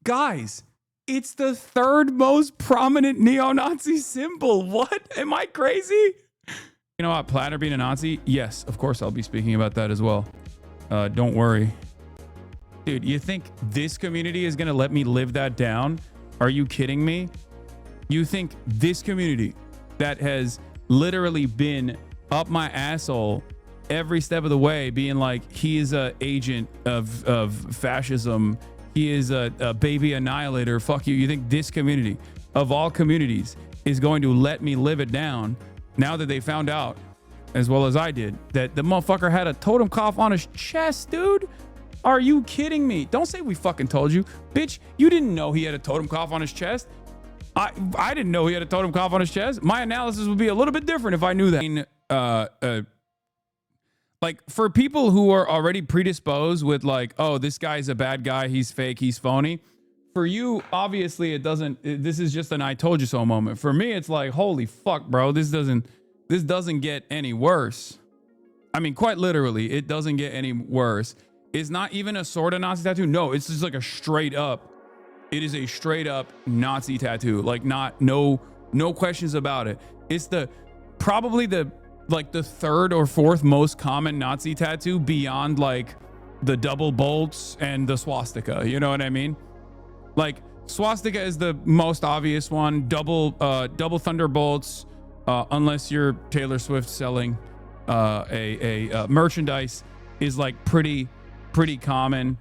Guys, it's the third most prominent neo-Nazi symbol. What? Am I crazy? You know what? Plattner being a Nazi? Yes, of course I'll be speaking about that as well. Don't worry. Dude, you think this community is going to let me live that down? Are you kidding me? You think this community that has literally been up my asshole every step of the way, being like, he is an agent of fascism, he is a baby annihilator, fuck you. You think this community, of all communities, is going to let me live it down now that they found out, as well as I did, that the motherfucker had a totem cough on his chest, dude? Are you kidding me? Don't say we fucking told you. Bitch, you didn't know he had a totem cough on his chest. I didn't know he had a totem cough on his chest. My analysis would be a little bit different if I knew that. I mean, like, for people who are already predisposed with like, oh, this guy's a bad guy, he's fake, he's phony. For you, obviously, it doesn't. This is just an "I told you so" moment. For me, it's like, holy fuck, bro. This doesn't get any worse. I mean, quite literally, it doesn't get any worse. It's not even a sort of Nazi tattoo. No, it's just like a straight up. It is a straight up Nazi tattoo. Like, no questions about it. It's probably the third or fourth most common Nazi tattoo beyond like the double bolts and the swastika. You know what I mean? Like, swastika is the most obvious one. Double thunderbolts, unless you're Taylor Swift selling a merchandise, is like pretty common.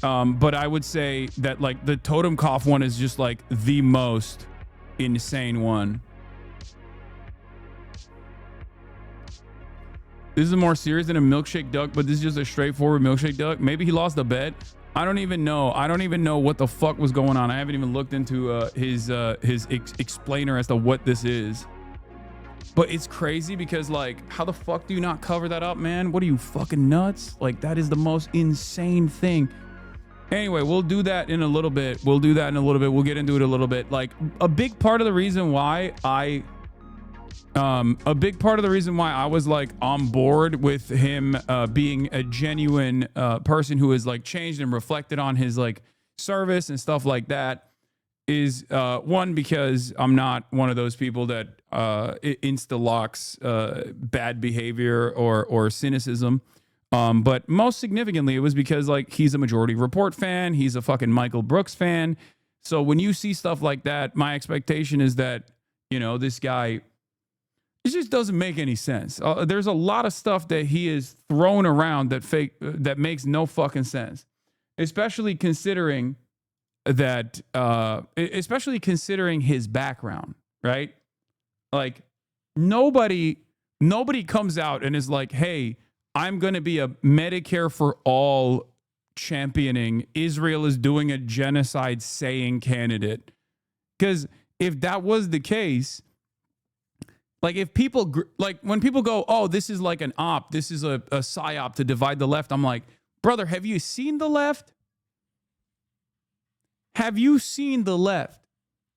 But I would say that like the totem cough one is just like the most insane one. This is more serious than a milkshake duck, but this is just a straightforward milkshake duck. Maybe he lost a bet. I don't even know. I don't even know what the fuck was going on. I haven't even looked into his explainer as to what this is. But it's crazy because, like, how the fuck do you not cover that up, man? What are you, fucking nuts? Like, that is the most insane thing. Anyway, we'll do that in a little bit. We'll get into it a little bit. Like, a big part of the reason why I was like on board with him being a genuine person who has like changed and reflected on his like service and stuff like that is one, because I'm not one of those people that insta-locks bad behavior or cynicism. But most significantly, it was because like he's a Majority Report fan. He's a fucking Michael Brooks fan. So when you see stuff like that, my expectation is that, you know, this guy, it just doesn't make any sense. There's a lot of stuff that he is thrown around that makes no fucking sense, especially considering that, especially considering his background, right? Like nobody comes out and is like, hey, I'm going to be a Medicare for all championing, Israel is doing a genocide saying candidate. Because if that was the case, like if people, like when people go, oh, this is like an op, this is a psyop to divide the left. I'm like, brother, have you seen the left? Have you seen the left?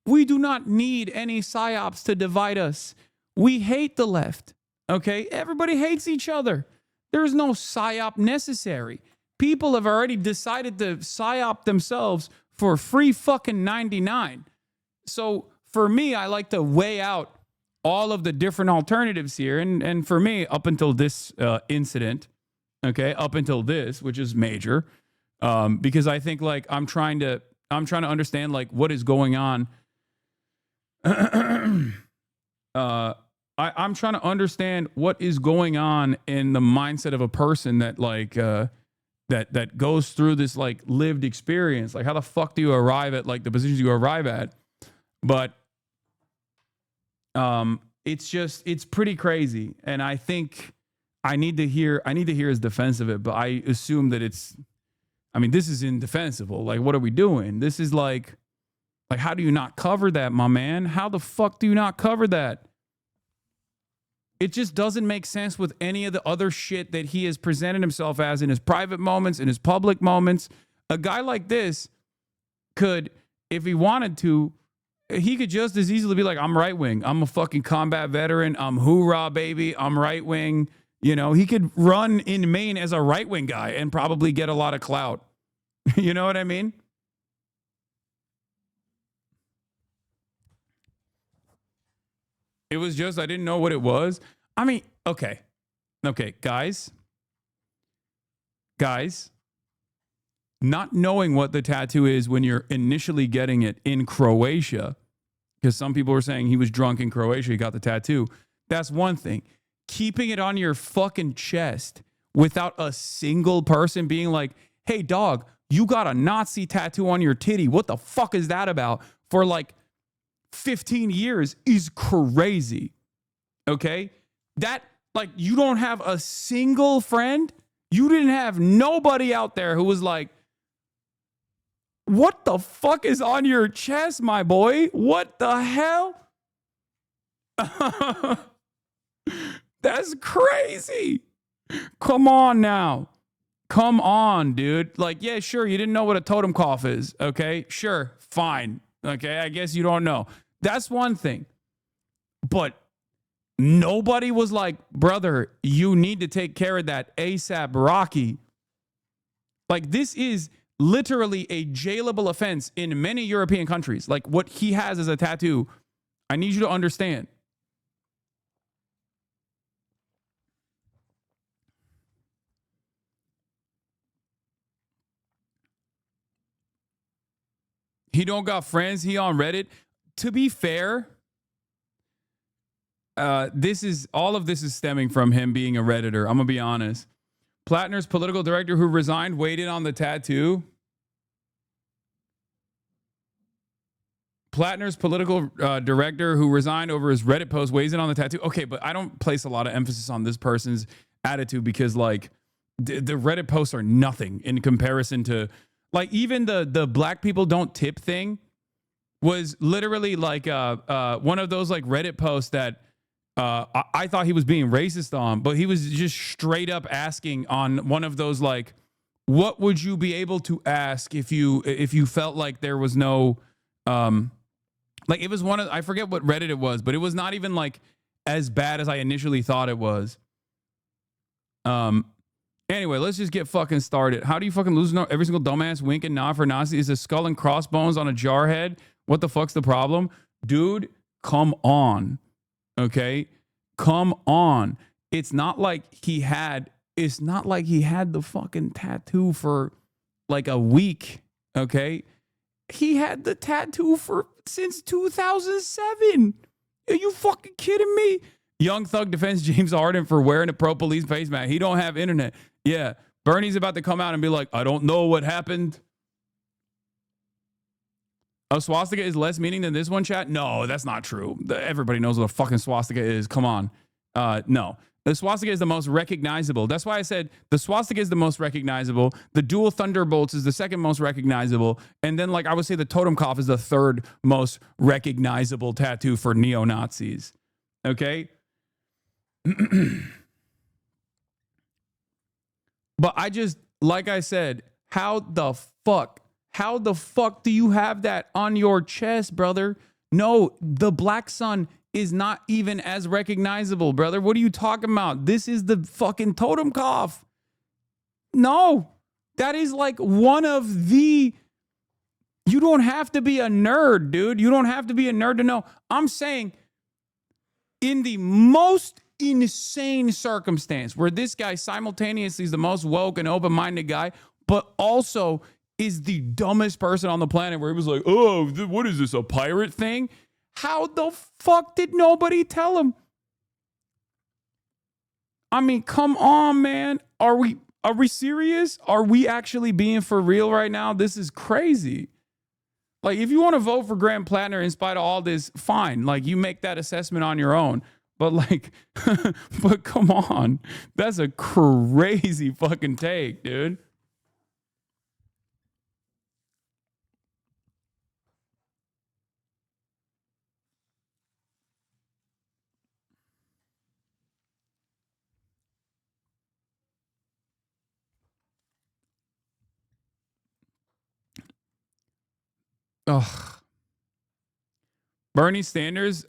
We do not need any psyops to divide us. We hate the left. Okay. Everybody hates each other. There's no psyop necessary. People have already decided to psyop themselves for free fucking 99. So for me, I like to weigh out all of the different alternatives here. And for me, up until this incident, okay, up until this, which is major, because I think like I'm trying to understand like what is going on. I'm trying to understand what is going on in the mindset of a person that like that goes through this like lived experience. Like how the fuck do you arrive at like the positions you arrive at? But it's pretty crazy. And I think I need to hear his defense of it, but I assume that this is indefensible. Like, what are we doing? This is like how do you not cover that, my man? How the fuck do you not cover that? It just doesn't make sense with any of the other shit that he has presented himself as in his private moments, in his public moments. A guy like this could, if he wanted to, he could just as easily be like, I'm right wing. I'm a fucking combat veteran. I'm hoorah, baby. I'm right wing. You know, he could run in Maine as a right wing guy and probably get a lot of clout. You know what I mean? It was just I didn't know what it was. I mean, okay. Okay, guys. Guys. Not knowing what the tattoo is when you're initially getting it in Croatia, because some people were saying he was drunk in Croatia, he got the tattoo. That's one thing. Keeping it on your fucking chest without a single person being like, hey, dog, you got a Nazi tattoo on your titty. What the fuck is that about? For like 15 years is crazy. Okay? That, like, you don't have a single friend. You didn't have nobody out there who was like, what the fuck is on your chest, my boy? What the hell? That's crazy. Come on now. Come on, dude. Like, yeah, sure, you didn't know what a totem cough is. Okay, sure, fine. Okay, I guess you don't know. That's one thing. But nobody was like, brother, you need to take care of that ASAP Rocky. Like, this is literally a jailable offense in many European countries. Like, what he has as a tattoo, I need you to understand. He don't got friends. He on Reddit. To be fair, all of this is stemming from him being a Redditor. I'm gonna be honest. Plattner's political director who resigned weighed in on the tattoo. Plattner's political director who resigned over his Reddit post weighs in on the tattoo. Okay, but I don't place a lot of emphasis on this person's attitude because, like, the Reddit posts are nothing in comparison to, like, even the black people don't tip thing was literally like one of those like Reddit posts that I thought he was being racist on, but he was just straight up asking on one of those like, what would you be able to ask if you felt like there was no like, it was one of, I forget what Reddit it was, but it was not even like as bad as I initially thought it was. Anyway, let's just get fucking started. How do you fucking lose every single dumbass wink and nod for Nazi? Is a skull and crossbones on a jar head? What the fuck's the problem? Dude, come on. Okay? Come on. It's not like he had the fucking tattoo for like a week. Okay? He had the tattoo since 2007. Are you fucking kidding me? Young Thug defends James Harden for wearing a pro-police face mask. He don't have internet. Yeah, Bernie's about to come out and be like, I don't know what happened. A swastika is less meaning than this one, chat? No, that's not true. Everybody knows what a fucking swastika is. Come on. No. The swastika is the most recognizable. That's why I said the swastika is the most recognizable. The dual thunderbolts is the second most recognizable. And then, like, I would say the totem cough is the third most recognizable tattoo for neo-Nazis. Okay? But I just, like I said, how the fuck do you have that on your chest, brother? No, the black sun is not even as recognizable, brother. What are you talking about? This is the fucking totem cough. No, that is like one of the, you don't have to be a nerd, dude. You don't have to be a nerd to know. I'm saying in the most insane circumstance where this guy simultaneously is the most woke and open-minded guy, but also is the dumbest person on the planet, where he was like, oh, what is this, a pirate thing? How the fuck did nobody tell him? I mean, come on, man. Are we serious? Are we actually being for real right now? This is crazy. Like, if you want to vote for Graham Plattner in spite of all this, fine. Like, you make that assessment on your own. But like, but come on. That's a crazy fucking take, dude. Ugh. Bernie Sanders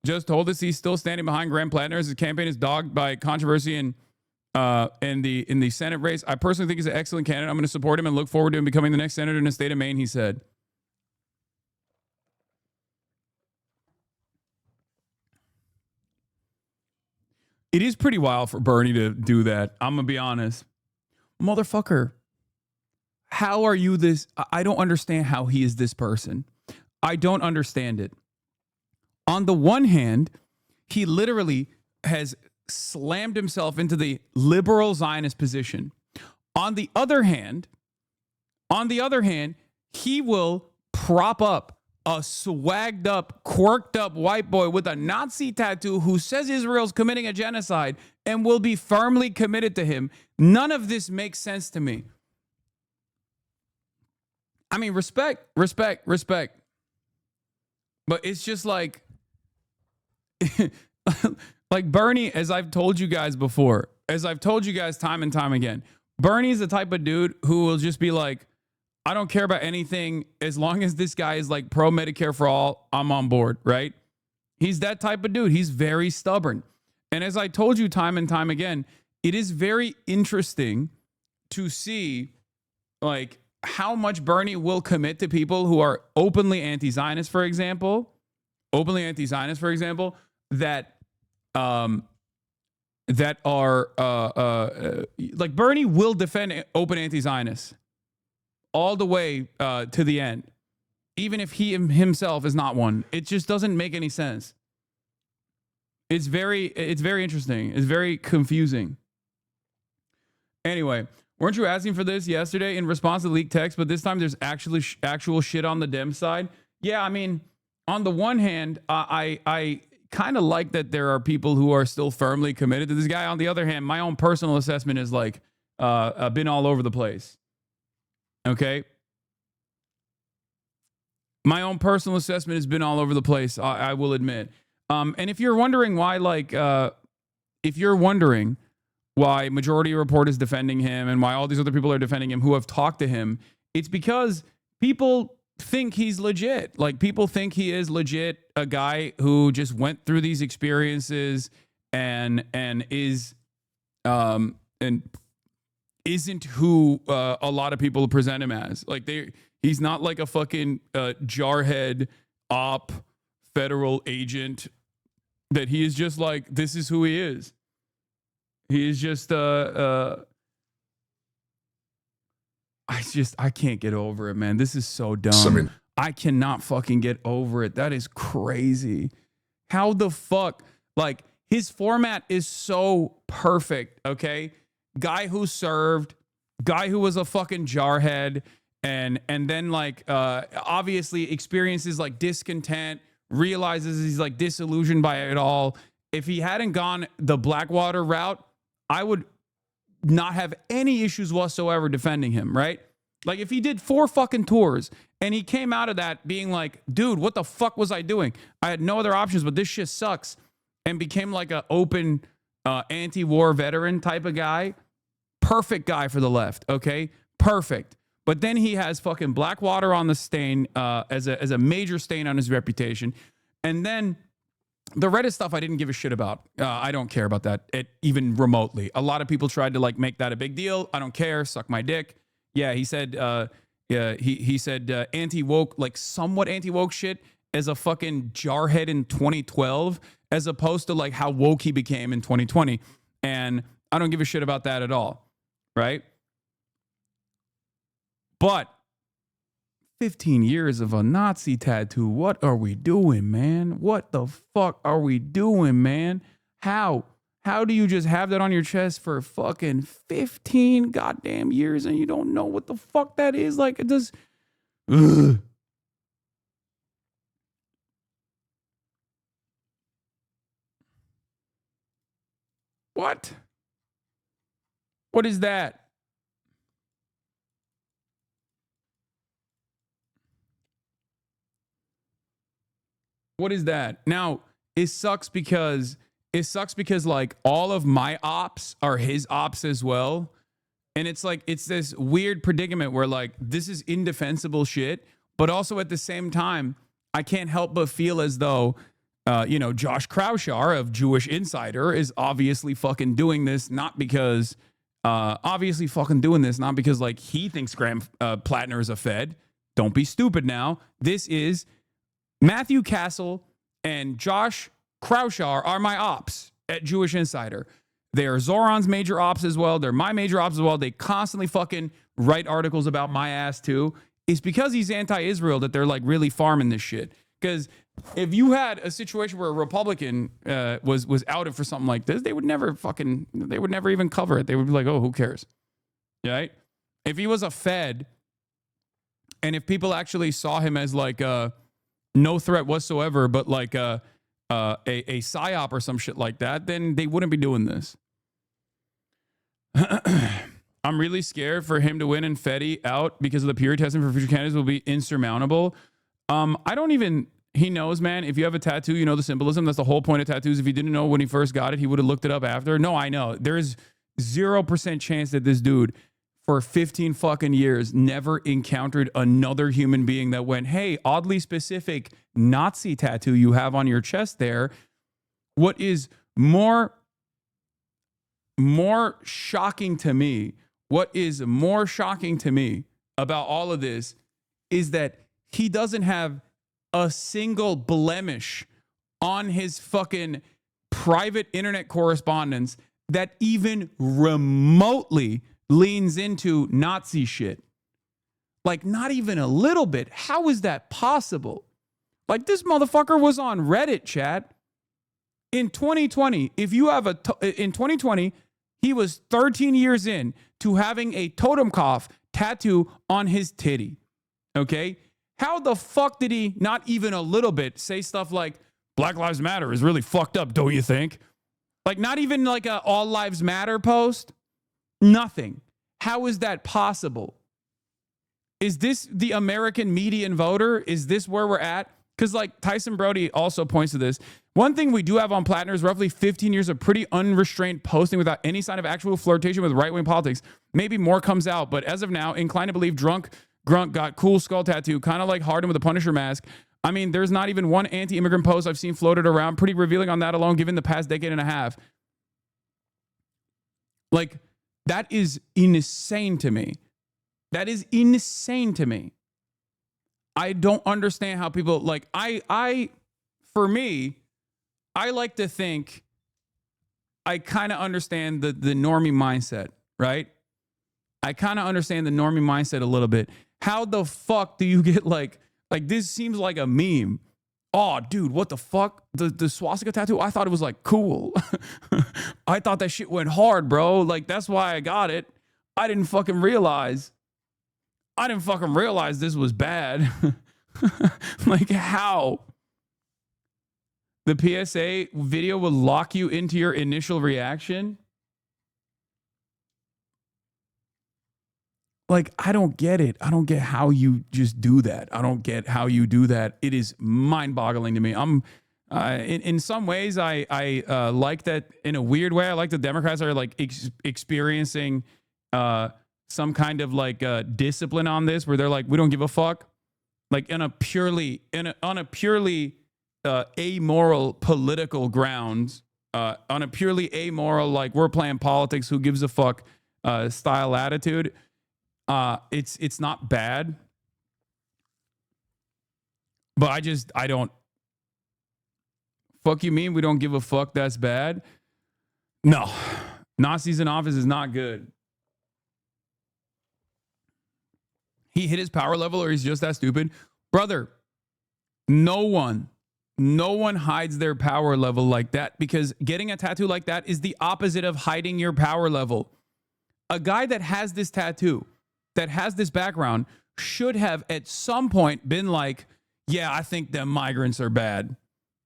just told us he's still standing behind Graham Plattner. His campaign is dogged by controversy in the Senate race. I personally think he's an excellent candidate. I'm going to support him and look forward to him becoming the next senator in the state of Maine, he said. It is pretty wild for Bernie to do that. I'm going to be honest. Motherfucker, how are you this? I don't understand how he is this person. I don't understand it. On the one hand, he literally has slammed himself into the liberal Zionist position. On the other hand, he will prop up a swagged up, quirked up white boy with a Nazi tattoo who says Israel's committing a genocide and will be firmly committed to him. None of this makes sense to me. I mean, respect. But it's just like, like Bernie, as I've told you guys before, as I've told you guys time and time again, Bernie's the type of dude who will just be like, I don't care about anything. As long as this guy is like pro Medicare for all, I'm on board, right? He's that type of dude. He's very stubborn. And as I told you time and time again, it is very interesting to see like how much Bernie will commit to people who are openly anti-Zionist, for example, that are like Bernie will defend open anti-Zionists all the way to the end, even if he himself is not one. It just doesn't make any sense. It's very interesting. It's very confusing. Anyway, weren't you asking for this yesterday in response to leaked text? But this time there's actual shit on the Dem side. Yeah, I mean, on the one hand, I kind of like that there are people who are still firmly committed to this guy. On the other hand, my own personal assessment is like been all over the place. Okay. My own personal assessment has been all over the place. I will admit. And if you're wondering why, like, why Majority Report is defending him and why all these other people are defending him who have talked to him, it's because people think he's legit. Like, people think he is legit a guy who just went through these experiences and is and isn't who a lot of people present him as. Like, he's not like a fucking jarhead op federal agent, that he is just like, this is who he is. He is just I can't get over it, man. This is so dumb. I cannot fucking get over it. That is crazy. How the fuck? Like, his format is so perfect, okay? Guy who served, guy who was a fucking jarhead, and then like obviously experiences like discontent, realizes he's like disillusioned by it all. If he hadn't gone the Blackwater route, I would not have any issues whatsoever defending him, right? Like, if he did 4 fucking tours and he came out of that being like, dude, what the fuck was I doing? I had no other options, but this shit sucks, and became like an open anti-war veteran type of guy. Perfect guy for the left, okay? Perfect. But then he has fucking Blackwater on the stain as a major stain on his reputation. And then the Reddit stuff I didn't give a shit about. I don't care about that even remotely. A lot of people tried to like make that a big deal. I don't care. Suck my dick. Yeah, he said he said anti-woke, like somewhat anti-woke shit as a fucking jarhead in 2012, as opposed to like how woke he became in 2020. And I don't give a shit about that at all. Right? But 15 years of a Nazi tattoo. What are we doing, man? What the fuck are we doing, man? How do you just have that on your chest for fucking 15 goddamn years and you don't know what the fuck that is? Like, it does. Ugh. What? What is that? What is that? Now, it sucks because like all of my ops are his ops as well. And it's like, it's this weird predicament where like, this is indefensible shit, but also at the same time, I can't help but feel as though, Josh Kraushar of Jewish Insider is obviously fucking doing this, not because like he thinks Graham Plattner is a Fed. Don't be stupid now. This is Matthew Castle and Josh Kraushar are my ops. at Jewish Insider. They are Zoran's major ops as well. They're my major ops as well. They constantly fucking write articles about my ass too. It's because he's anti-Israel that they're like really farming this shit. Because if you had a situation where a Republican was outed for something like this, they would never even cover it. They would be like, oh, who cares? Right? If he was a Fed, and if people actually saw him as like no threat whatsoever, but like a psyop or some shit like that, then they wouldn't be doing this. I'm really scared for him to win and Fetty out because of the period testing for future candidates will be insurmountable. He knows, man, if you have a tattoo, you know the symbolism. That's the whole point of tattoos. If he didn't know when he first got it, he would have looked it up after. No, I know. There is 0% chance that this dude for 15 fucking years never encountered another human being that went, hey, oddly specific Nazi tattoo you have on your chest there. What is more shocking to me, about all of this is that he doesn't have a single blemish on his fucking private internet correspondence that even remotely leans into Nazi shit. Like, not even a little bit. How is that possible? Like, this motherfucker was on Reddit, chat. In 2020, if you have in 2020, he was 13 years in to having a totem cough tattoo on his titty. Okay? How the fuck did he not even a little bit say stuff like Black Lives Matter is really fucked up, don't you think? Like, not even like a All Lives Matter post. Nothing. How is that possible? Is this the American median voter? Is this where we're at? Because like Tyson Brody also points to this. One thing we do have on Plattner is roughly 15 years of pretty unrestrained posting without any sign of actual flirtation with right-wing politics. Maybe more comes out, but as of now, inclined to believe drunk Grunt got cool skull tattoo, kind of like Harden with a Punisher mask. I mean, there's not even one anti-immigrant post I've seen floated around. Pretty revealing on that alone, given the past decade and a half. Like, that is insane to me. That is insane to me. I don't understand how people, like, for me, I like to think I kind of understand the normie mindset, right? I kind of understand the normie mindset a little bit. How the fuck do you get like this seems like a meme. Oh, dude, what the fuck? The swastika tattoo? I thought it was like cool. I thought that shit went hard, bro. Like, that's why I got it. I didn't fucking realize this was bad. Like, how? The PSA video will lock you into your initial reaction. Like, I don't get it. I don't get how you just do that. I don't get how you do that. It is mind-boggling to me. In some ways, I like that. In a weird way, I like the Democrats are like experiencing some kind of like discipline on this, where they're like, we don't give a fuck. Like on a purely amoral political grounds, on a purely amoral, like, we're playing politics, who gives a fuck style attitude. It's not bad, but I don't. Fuck you mean we don't give a fuck? That's bad. No, Nazis in office is not good. He hit his power level, or he's just that stupid, brother. No one hides their power level like that, because getting a tattoo like that is the opposite of hiding your power level. A guy that has this tattoo, that has this background, should have at some point been like, yeah, I think them migrants are bad.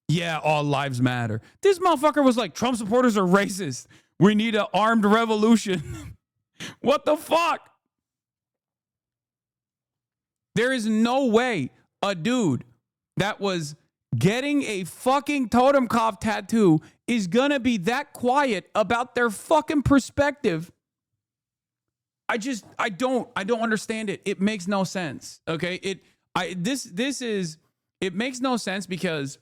Yeah, all lives matter. This motherfucker was like, Trump supporters are racist. We need an armed revolution. What the fuck? There is no way a dude that was getting a fucking totem cough tattoo is gonna be that quiet about their fucking perspective. I don't understand it. It makes no sense. Okay. It makes no sense, because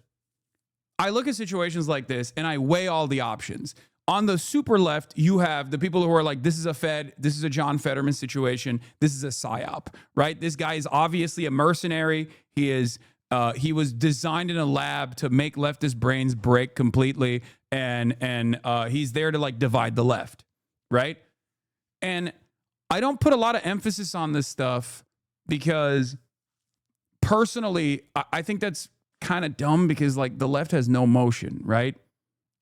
I look at situations like this and I weigh all the options. On the super left, you have the people who are like, this is a Fed, this is a John Fetterman situation, this is a psyop, right? This guy is obviously a mercenary. He is He was designed in a lab to make leftist brains break completely, and he's there to like divide the left, right? And I don't put a lot of emphasis on this stuff because personally, I think that's kind of dumb because like the left has no motion, right?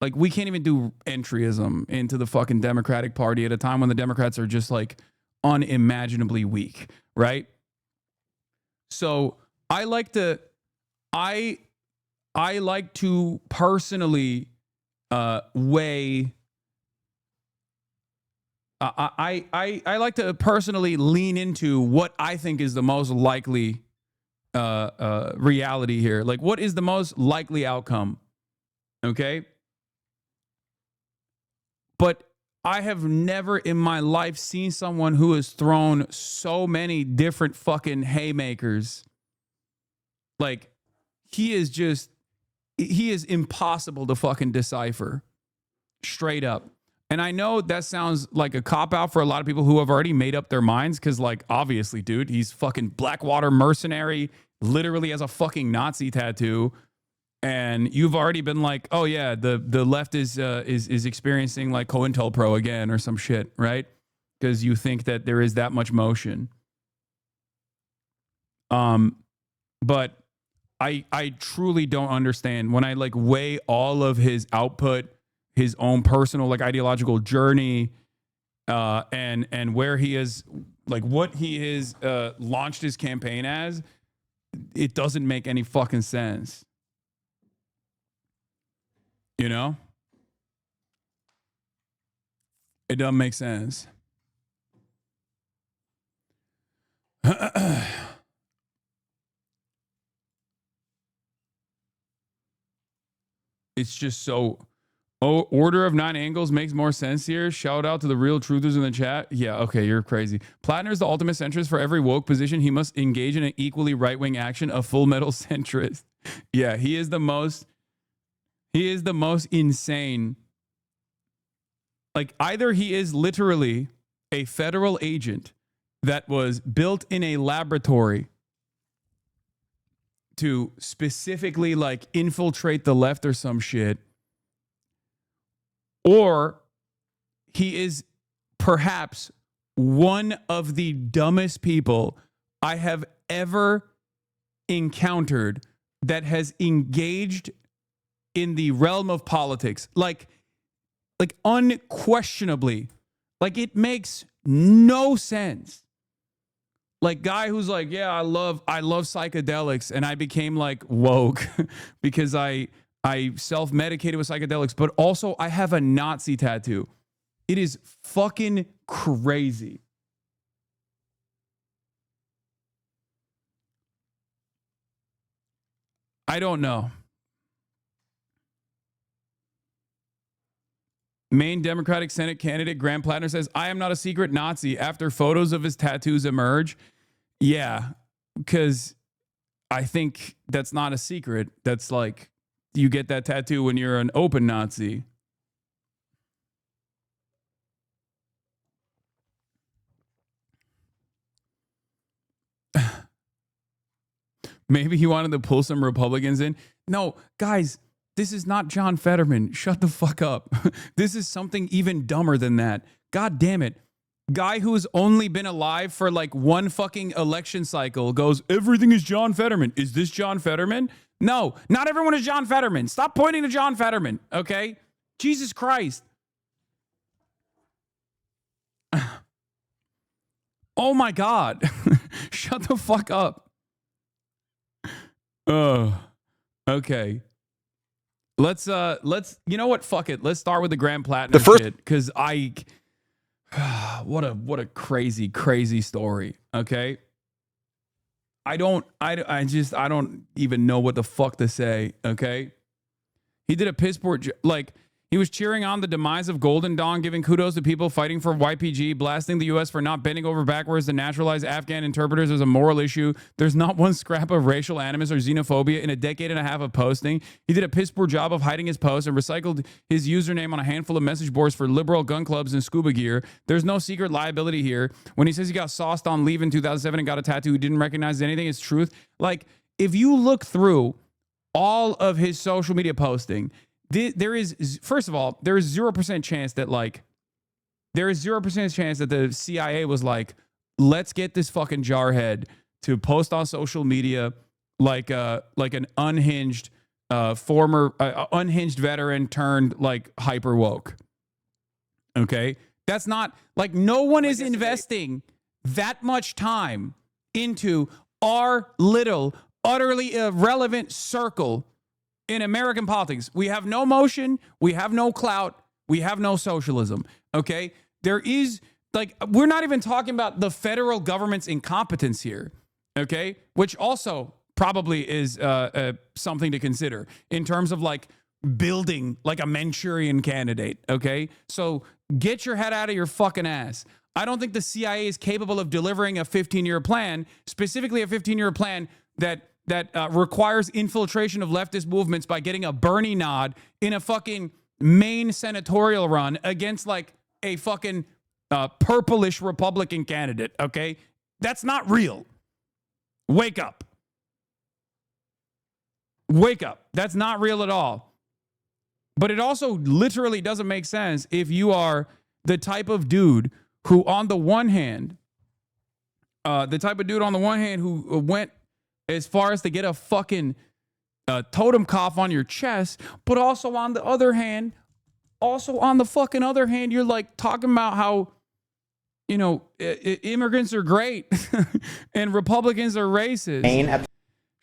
Like we can't even do entryism into the fucking Democratic Party at a time when the Democrats are just like unimaginably weak, right? So I like to personally weigh. I like to personally lean into what I think is the most likely reality here. Like, what is the most likely outcome? Okay. But I have never in my life seen someone who has thrown so many different fucking haymakers. Like, he is impossible to fucking decipher. Straight up. And I know that sounds like a cop-out for a lot of people who have already made up their minds because, like, obviously, dude, he's fucking Blackwater mercenary, literally has a fucking Nazi tattoo. And you've already been like, oh, yeah, the left is experiencing, like, COINTELPRO again or some shit, right? Because you think that there is that much motion. But I truly don't understand when I, like, weigh all of his output, his own personal like ideological journey, and where he is, like what he is launched his campaign as, it doesn't make any fucking sense. You know? It doesn't make sense. It's just so... Oh, Order of Nine Angles makes more sense here. Shout out to the real truthers in the chat. Yeah, okay, you're crazy. Plattner is the ultimate centrist. For every woke position, he must engage in an equally right-wing action, a full metal centrist. Yeah, he is the most insane. Like, either he is literally a federal agent that was built in a laboratory to specifically, like, infiltrate the left or some shit, or he is perhaps one of the dumbest people I have ever encountered that has engaged in the realm of politics. Like unquestionably. Like, it makes no sense. Like, guy who's like, yeah, I love psychedelics, and I became like woke because I self-medicated with psychedelics, but also I have a Nazi tattoo. It is fucking crazy. I don't know. Maine Democratic Senate candidate Graham Plattner says, I am not a secret Nazi after photos of his tattoos emerge. Yeah, because I think that's not a secret. That's like, you get that tattoo when you're an open Nazi. Maybe he wanted to pull some Republicans in. No, guys, this is not John Fetterman. Shut the fuck up. This is something even dumber than that. God damn it. Guy who's only been alive for like one fucking election cycle goes, everything is John Fetterman. Is this John Fetterman? No, not everyone is John Fetterman. Stop pointing to John Fetterman, okay? Jesus Christ. Oh my God. Shut the fuck up. Oh, okay. Let's, you know what? Fuck it. Let's start with the Graham Plattner shit. Because what a crazy, crazy story. Okay. I don't even know what the fuck to say. Okay. He did a piss poor, like, he was cheering on the demise of Golden Dawn, giving kudos to people fighting for YPG, blasting the U.S. for not bending over backwards to naturalize Afghan interpreters as a moral issue. There's not one scrap of racial animus or xenophobia in a decade and a half of posting. He did a piss poor job of hiding his posts and recycled his username on a handful of message boards for liberal gun clubs and scuba gear. There's no secret liability here. When he says he got sauced on Leave in 2007 and got a tattoo, he didn't recognize anything, it's truth. Like, if you look through all of his social media posting, there is, first of all, there is 0% chance that like, there is 0% chance that the CIA was like, let's get this fucking jarhead to post on social media like an unhinged former unhinged veteran turned like hyper woke. Okay, that's not like, no one is investing that much time into our little utterly irrelevant circle in American politics. We have no motion, we have no clout, we have no socialism. Okay, there is like, we're not even talking about the federal government's incompetence here. Okay, which also probably is something to consider in terms of like building like a Manchurian candidate. Okay, so get your head out of your fucking ass. I don't think the CIA is capable of delivering a 15-year plan, specifically a 15-year plan that requires infiltration of leftist movements by getting a Bernie nod in a fucking Maine senatorial run against like a fucking purplish Republican candidate. Okay, that's not real. Wake up. Wake up. That's not real at all. But it also literally doesn't make sense if you are the type of dude who on the one hand who went as far as to get a fucking totem cough on your chest, but also on the fucking other hand, you're like talking about how, you know, immigrants are great and Republicans are racist.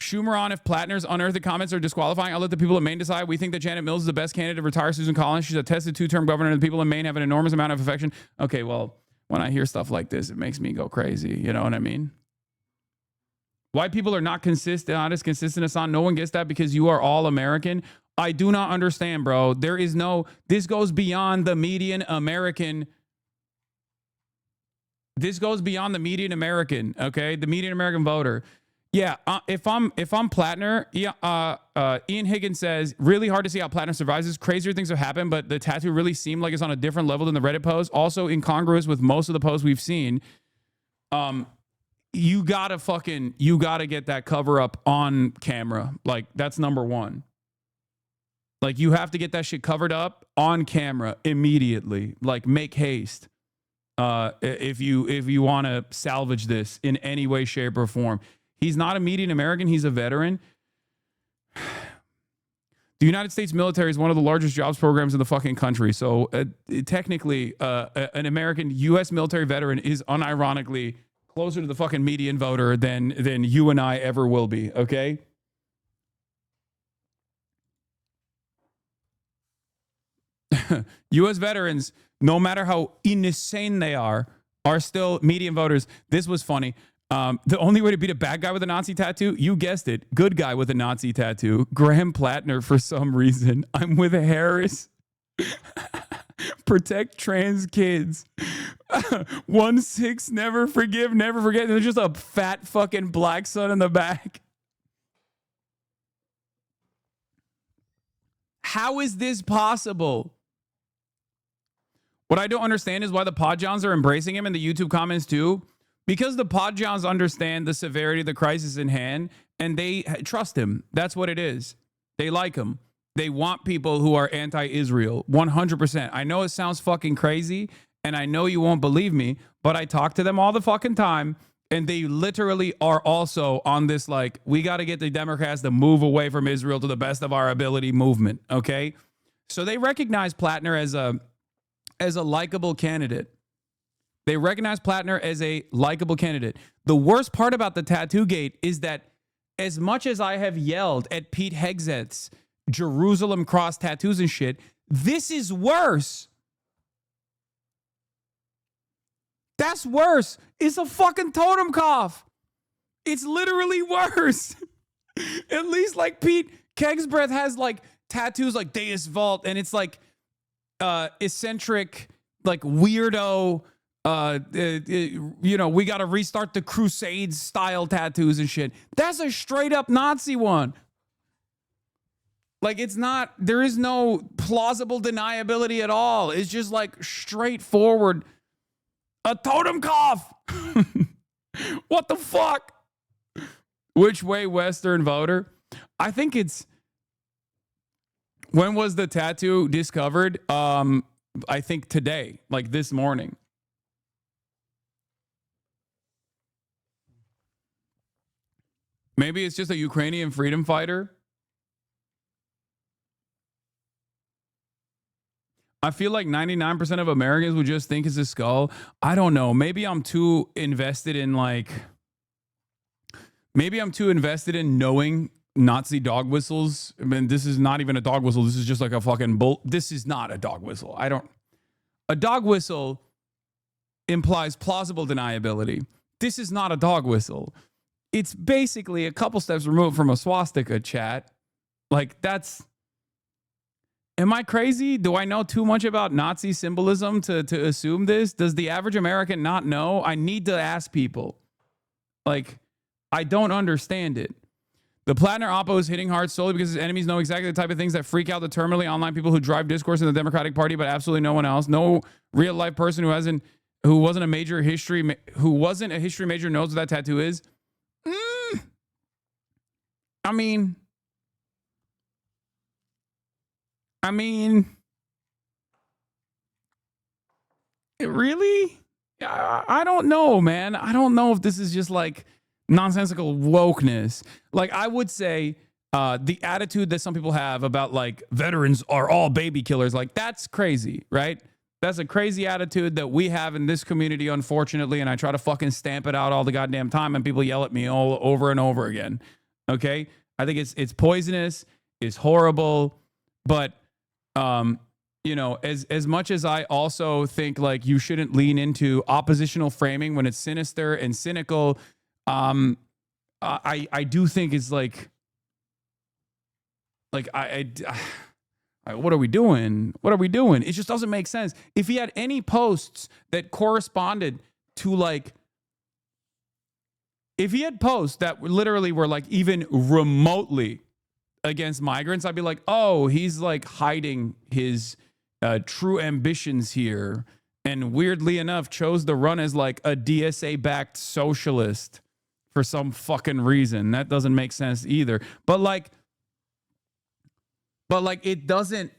Schumer on if Plattner's unearthed comments are disqualifying. I'll let the people of Maine decide. We think that Janet Mills is the best candidate to retire Susan Collins. She's a tested 2-term governor, and the people of Maine have an enormous amount of affection. Okay, well, when I hear stuff like this, it makes me go crazy. You know what I mean? Why people are not consistent, not as consistent as on. No one gets that because you are all American. I do not understand, bro. There is no, this goes beyond the median American. This goes beyond the median American, okay? The median American voter. Yeah, if I'm Plattner, Ian Higgins says, really hard to see how Plattner survives this. Crazier things have happened, but the tattoo really seemed like it's on a different level than the Reddit post. Also incongruous with most of the posts we've seen. You gotta get that cover up on camera. Like, that's number one. Like, you have to get that shit covered up on camera immediately. Like, make haste. If you want to salvage this in any way, shape, or form. He's not a median American. He's a veteran. The United States military is one of the largest jobs programs in the fucking country. So technically, an American U.S. military veteran is unironically closer to the fucking median voter than you and I ever will be. Okay. U.S. veterans, no matter how insane they are still median voters. This was funny. The only way to beat a bad guy with a Nazi tattoo, you guessed it, good guy with a Nazi tattoo, Graham Plattner for some reason. I'm with Harris. Protect trans kids. 1-6, never forgive, never forget. There's just a fat fucking black son in the back. How is this possible? What I don't understand is why the Podjons are embracing him in the YouTube comments too. Because the Podjons understand the severity of the crisis in hand and they trust him. That's what it is. They like him. They want people who are anti-Israel. 100%. I know it sounds fucking crazy and I know you won't believe me, but I talk to them all the fucking time and they literally are also on this like, we got to get the Democrats to move away from Israel to the best of our ability movement. Okay? So they recognize Plattner as a likable candidate. They recognize Plattner as a likable candidate. The worst part about the tattoo gate is that as much as I have yelled at Pete Hegseth's Jerusalem cross tattoos and shit, this is worse. That's worse. It's a fucking totem cough. It's literally worse. At least like Pete Kegsbreath has like tattoos like Deus Vult and it's like eccentric, like weirdo, you know, we got to restart the Crusades style tattoos and shit. That's a straight up Nazi one. Like, it's not, there is no plausible deniability at all. It's just like straightforward. A totem cough. What the fuck? Which way Western voter? I think it's, when was the tattoo discovered? I think today, like this morning. Maybe it's just a Ukrainian freedom fighter. I feel like 99% of Americans would just think it's a skull. I don't know. Maybe I'm too invested in knowing Nazi dog whistles. I mean, this is not even a dog whistle. This is just like a fucking bull. This is not a dog whistle. A dog whistle implies plausible deniability. This is not a dog whistle. It's basically a couple steps removed from a swastika, chat. Like, that's... Am I crazy? Do I know too much about Nazi symbolism to assume this? Does the average American not know? I need to ask people. Like, I don't understand it. The Plattner oppo is hitting hard solely because his enemies know exactly the type of things that freak out the terminally online people who drive discourse in the Democratic Party, but absolutely no one else. No real life person who wasn't a history major knows what that tattoo is. I mean, really? I don't know, man. I don't know if this is just like nonsensical wokeness. Like, I would say the attitude that some people have about like veterans are all baby killers, like that's crazy, right? That's a crazy attitude that we have in this community, unfortunately, and I try to fucking stamp it out all the goddamn time, and people yell at me all over and over again. Okay? I think it's poisonous, it's horrible, but you know, as much as I also think like you shouldn't lean into oppositional framing when it's sinister and cynical, I do think it's like what are we doing? What are we doing? It just doesn't make sense. If he had any posts that corresponded to like, if he had posts that literally were like even remotely against migrants, I'd be like, oh, he's like hiding his true ambitions here. And weirdly enough, chose to run as like a DSA-backed socialist for some fucking reason. That doesn't make sense either. But like it doesn't.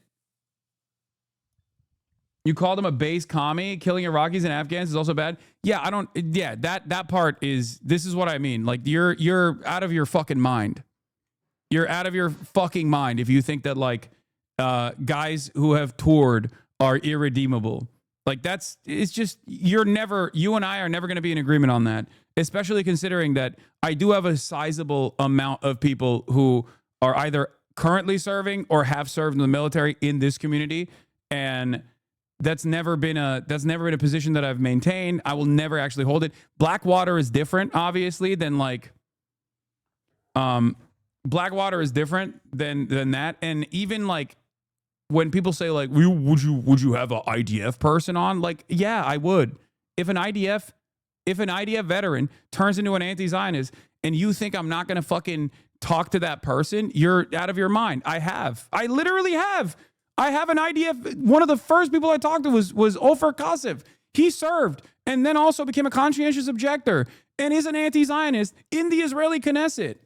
You called him a base commie. Killing Iraqis and Afghans is also bad. Yeah, I don't. Yeah, that part is. This is what I mean. Like you're out of your fucking mind. You're out of your fucking mind if you think that like guys who have toured are irredeemable. Like it's just you and I are never going to be in agreement on that. Especially considering that I do have a sizable amount of people who are either currently serving or have served in the military in this community, and that's never been a position that I've maintained. I will never actually hold it. Blackwater is different, obviously, than like Blackwater is different than that. And even like when people say like, would you have an IDF person on? Like, yeah, I would. If an IDF veteran turns into an anti-Zionist and you think I'm not going to fucking talk to that person, you're out of your mind. I literally have. I have an IDF. One of the first people I talked to was Ofer Kasif. He served and then also became a conscientious objector and is an anti-Zionist in the Israeli Knesset.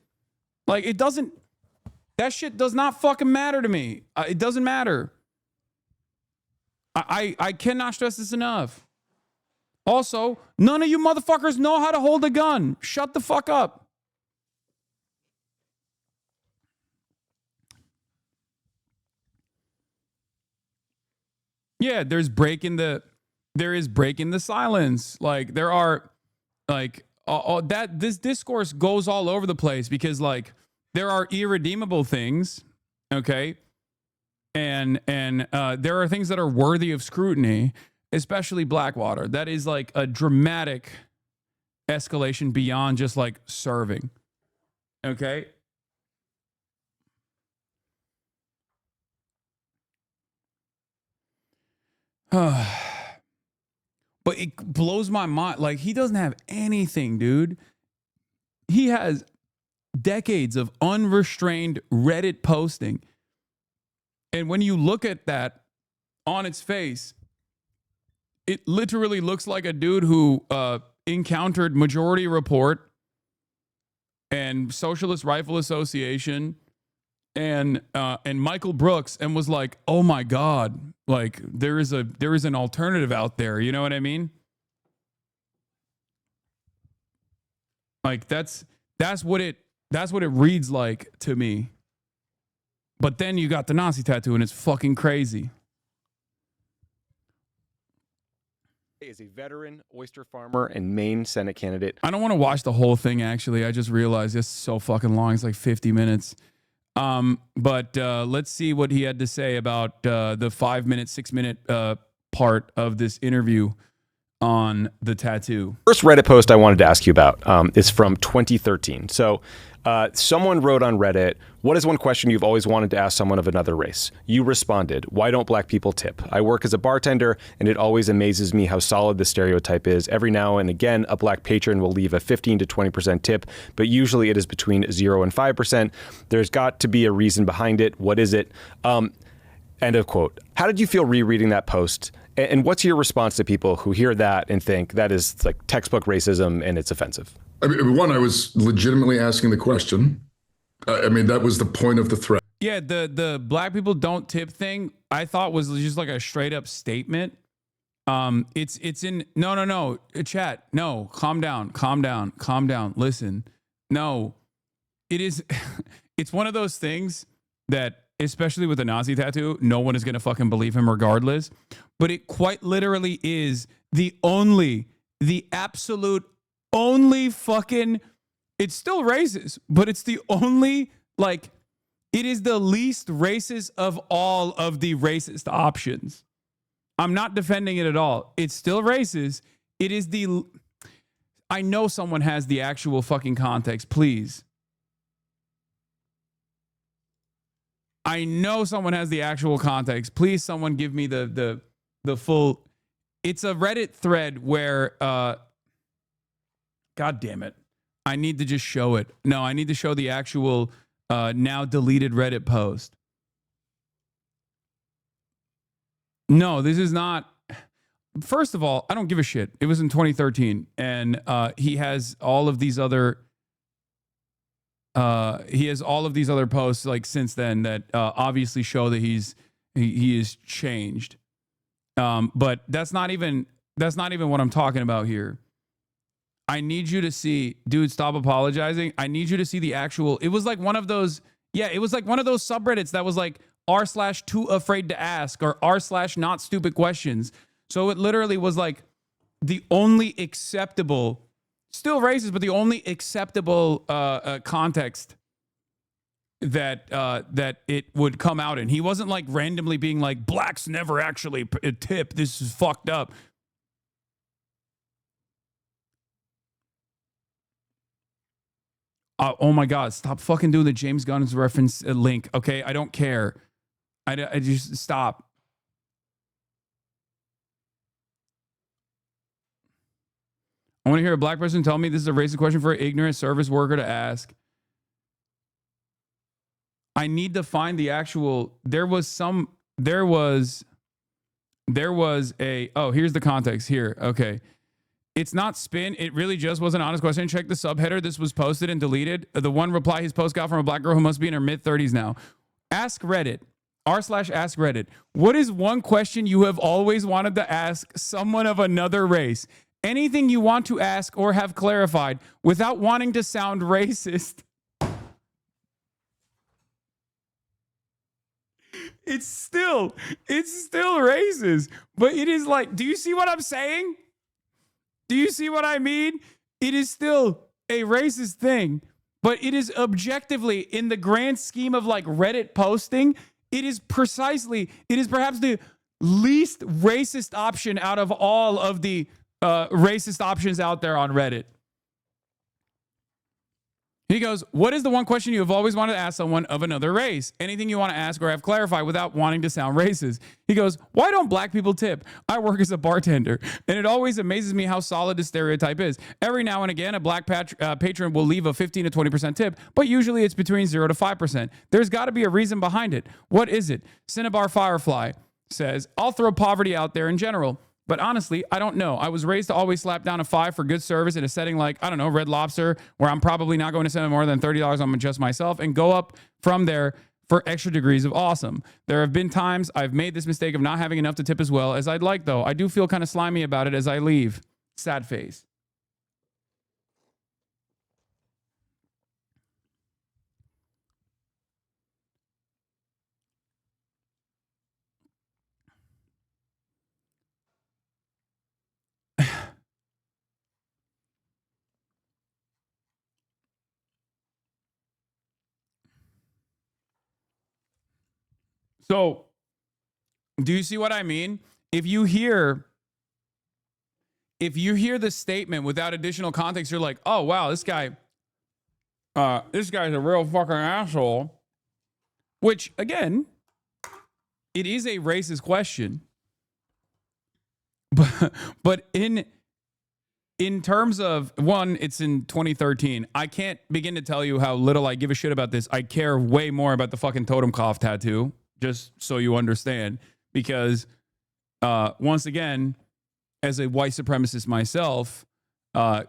Like, that shit does not fucking matter to me. It doesn't matter. I cannot stress this enough. Also, none of you motherfuckers know how to hold a gun. Shut the fuck up. Yeah, there is breaking the silence. Like there are like that this discourse goes all over the place because like there are irredeemable things, okay? And there are things that are worthy of scrutiny, especially Blackwater. That is like a dramatic escalation beyond just like serving. Okay? But it blows my mind. Like, he doesn't have anything, dude. He has decades of unrestrained Reddit posting. And when you look at that on its face, it literally looks like a dude who encountered Majority Report and Socialist Rifle Association and Michael Brooks, and was like, oh my God, like there is an alternative out there. You know what I mean? Like that's what it reads like to me. But then you got the Nazi tattoo, and it's fucking crazy. Is a veteran oyster farmer and Maine Senate candidate. I don't want to watch the whole thing, actually. I just realized it's so fucking long. It's like 50 minutes. But let's see what he had to say about the 5-minute, 6-minute part of this interview on the tattoo. First Reddit post I wanted to ask you about is from 2013. So someone wrote on Reddit, what is one question you've always wanted to ask someone of another race? You responded, why don't black people tip? I work as a bartender, and it always amazes me how solid the stereotype is. Every now and again, a black patron will leave a 15 to 20% tip, but usually it is between 0 and 5%. There's got to be a reason behind it. What is it? End of quote. How did you feel rereading that post? And what's your response to people who hear that and think that is like textbook racism and it's offensive? I mean, one, I was legitimately asking the question. I mean, that was the point of the thread. Yeah, the black people don't tip thing, I thought was just like a straight up statement. It's in no chat. No, calm down. Listen. No. It is it's one of those things that, especially with a Nazi tattoo, no one is going to fucking believe him regardless. But it quite literally is the absolute only fucking, it's still racist, but it's the only, like, it is the least racist of all of the racist options. I'm not defending it at all. It's still racist. It is I know someone has the actual fucking context, please. I know someone has the actual context. Please, someone give me the full. It's a Reddit thread where, God damn it, I need to just show it. No, I need to show the actual now deleted Reddit post. No, this is not. First of all, I don't give a shit. It was in 2013, and he has all of these other. He has all of these other posts like since then that obviously show that he is changed. But that's not even what I'm talking about here. I need you to see, dude, stop apologizing. I need you to see the actual, it was like one of those, it was like one of those subreddits that was like r/too afraid to ask or r/not stupid questions. So it literally was like the only acceptable, still racist, but the only acceptable context that it would come out in. He wasn't like randomly being like, blacks never actually tip. This is fucked up. Oh my God, stop fucking doing the James Gunn's reference link. Okay, I don't care. I just stop. I want to hear a black person tell me this is a racist question for an ignorant service worker to ask. I need to find the actual, there was a, oh, here's the context here. Okay. It's not spin. It really just was an honest question. Check the subheader. This was posted and deleted. The one reply his post got from a black girl who must be in her mid-30s now. Ask Reddit. r/ask Reddit. What is one question you have always wanted to ask someone of another race? Anything you want to ask or have clarified without wanting to sound racist. It's still racist. But it is like, do you see what I'm saying? Do you see what I mean? It is still a racist thing, but it is objectively, in the grand scheme of like Reddit posting, it is perhaps the least racist option out of all of the racist options out there on Reddit. He goes, what is the one question you have always wanted to ask someone of another race? Anything you want to ask or have clarified without wanting to sound racist. He goes, why don't black people tip? I work as a bartender, and it always amazes me how solid this stereotype is. Every now and again, a black patron will leave a 15 to 20% tip, but usually it's between 0 to 5%. There's got to be a reason behind it. What is it? Cinnabar Firefly says, I'll throw poverty out there in general. But honestly, I don't know. I was raised to always slap down a 5 for good service in a setting like, I don't know, Red Lobster, where I'm probably not going to spend more than $30 on just myself, and go up from there for extra degrees of awesome. There have been times I've made this mistake of not having enough to tip as well as I'd like, though. I do feel kind of slimy about it as I leave. Sad face. So, do you see what I mean? If you hear the statement without additional context, you're like, oh wow, this guy's a real fucking asshole. Which, again, it is a racist question. But in terms of, one, it's in 2013. I can't begin to tell you how little I give a shit about this. I care way more about the fucking Totenkopf tattoo, just so you understand. Because, once again, as a white supremacist myself,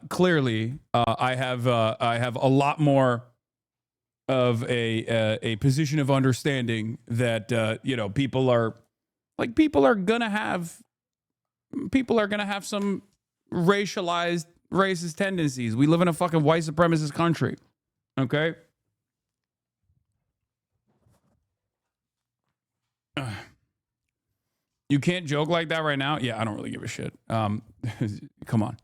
clearly I have a lot more of a position of understanding that people are gonna have some racialized racist tendencies. We live in a fucking white supremacist country. Okay? You can't joke like that right now? Yeah, I don't really give a shit. Come on.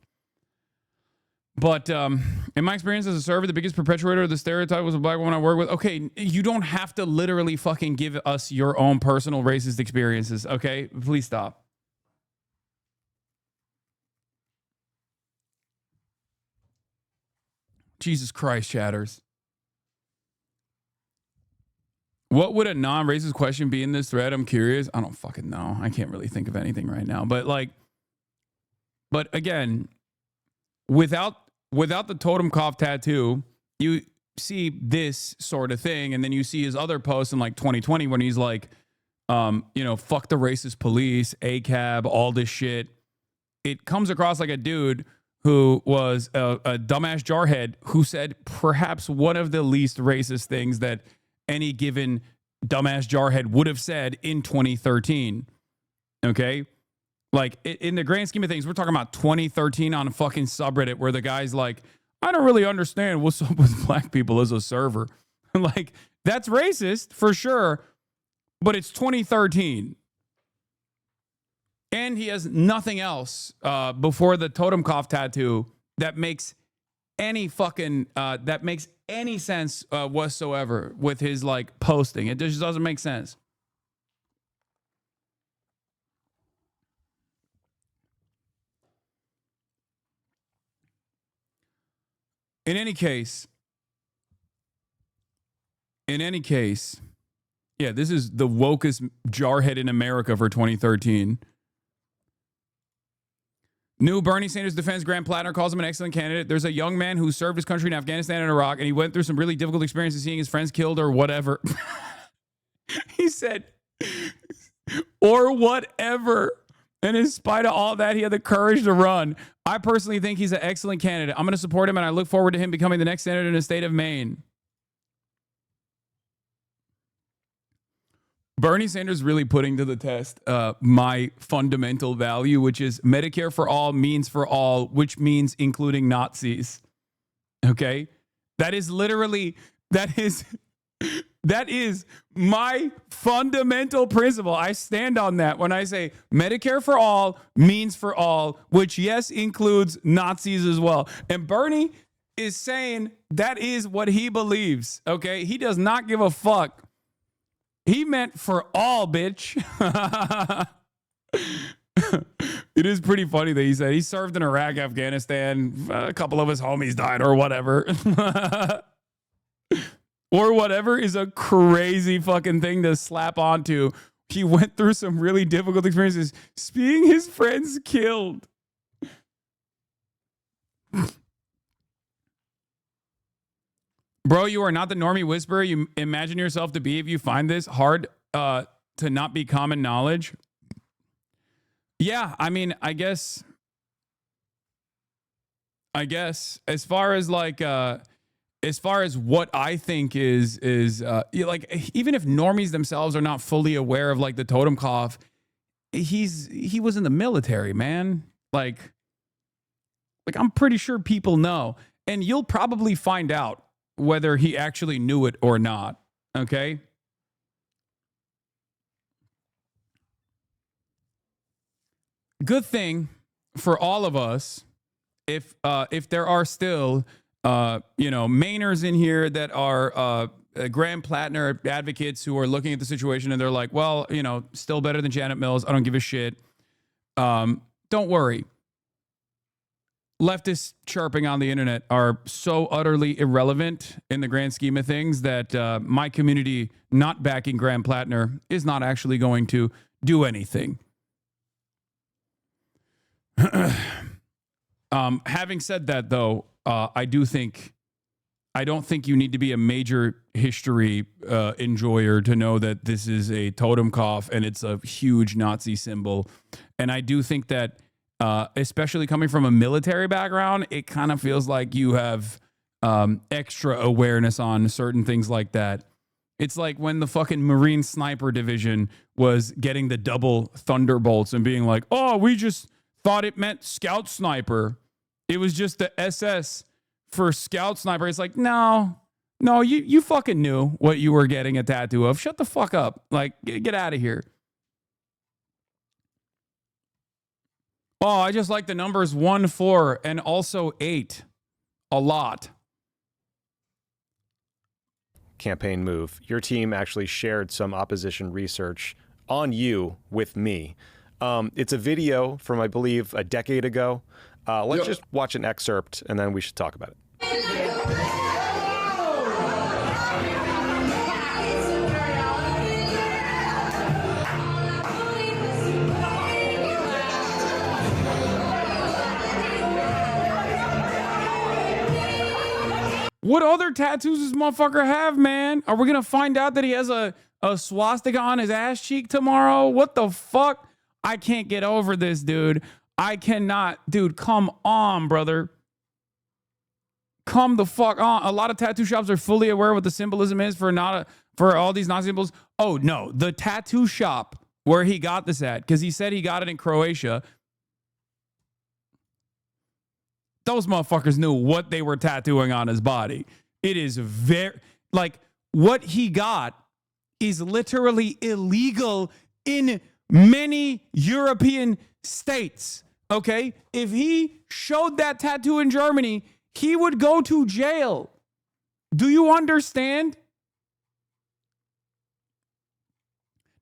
But in my experience as a server, the biggest perpetuator of the stereotype was a black woman I work with. Okay, you don't have to literally fucking give us your own personal racist experiences, okay? Please stop. Jesus Christ, chatters. What would a non-racist question be in this thread? I'm curious. I don't fucking know. I can't really think of anything right now. But again, without the Totenkopf tattoo, you see this sort of thing, and then you see his other posts in like 2020 when he's like, fuck the racist police, ACAB, all this shit. It comes across like a dude who was a dumbass jarhead who said perhaps one of the least racist things that any given dumbass jarhead would have said in 2013. Okay? Like, in the grand scheme of things, we're talking about 2013 on a fucking subreddit where the guy's like, I don't really understand what's up with black people as a server. Like, that's racist for sure, but it's 2013. And he has nothing else before the Totenkopf tattoo that makes any fucking that makes any sense whatsoever with his like posting. It just doesn't make sense. In any case, yeah, this is the wokest jarhead in America for 2013. New Bernie Sanders defense Grant Plattner calls him an excellent candidate. There's a young man who served his country in Afghanistan and Iraq, and he went through some really difficult experiences seeing his friends killed or whatever. He said, or whatever. And in spite of all that, he had the courage to run. I personally think he's an excellent candidate. I'm going to support him, and I look forward to him becoming the next senator in the state of Maine. Bernie Sanders really putting to the test my fundamental value, which is Medicare for all means for all, which means including Nazis. Okay? That is literally, that is my fundamental principle. I stand on that when I say Medicare for all means for all, which, yes, includes Nazis as well. And Bernie is saying that is what he believes. Okay? He does not give a fuck. He meant for all, bitch. It is pretty funny that he said he served in Iraq, Afghanistan. A couple of his homies died or whatever. Or whatever is a crazy fucking thing to slap onto. He went through some really difficult experiences, seeing his friends killed. Bro, you are not the normie whisperer you imagine yourself to be if you find this hard to not be common knowledge. Yeah, I mean, I guess as far as like as far as what I think is like, even if normies themselves are not fully aware of like the totem cough, he was in the military, man. Like I'm pretty sure people know, and you'll probably find out whether he actually knew it or not. Okay. Good thing for all of us if there are still Mainers in here that are Graham Plattner advocates who are looking at the situation and they're like, well, still better than Janet Mills. I don't give a shit. Don't worry. Leftists chirping on the internet are so utterly irrelevant in the grand scheme of things that my community not backing Graham Plattner is not actually going to do anything. Having said that, though, I don't think you need to be a major history enjoyer to know that this is a totem cough and it's a huge Nazi symbol. And I do think that, especially coming from a military background, it kind of feels like you have extra awareness on certain things like that. It's like when the fucking Marine Sniper Division was getting the double Thunderbolts and being like, oh, we just thought it meant Scout Sniper. It was just the SS for Scout Sniper. It's like, no, you fucking knew what you were getting a tattoo of. Shut the fuck up. Like, get out of here. Oh, I just like the numbers 1, 4, and also 8 a lot. Campaign move. Your team actually shared some opposition research on you with me. It's a video from, I believe, a decade ago. Let's just watch an excerpt, and then we should talk about it. What other tattoos does this motherfucker have, man? Are we going to find out that he has a swastika on his ass cheek tomorrow? What the fuck? I can't get over this, dude. I cannot. Dude, come on, brother. Come the fuck on. A lot of tattoo shops are fully aware what the symbolism is for all these Nazi symbols. Oh, no. The tattoo shop where he got this at, because he said he got it in Croatia. Those motherfuckers knew what they were tattooing on his body. It is very, like, what he got is literally illegal in many European states, okay? If he showed that tattoo in Germany, he would go to jail. Do you understand?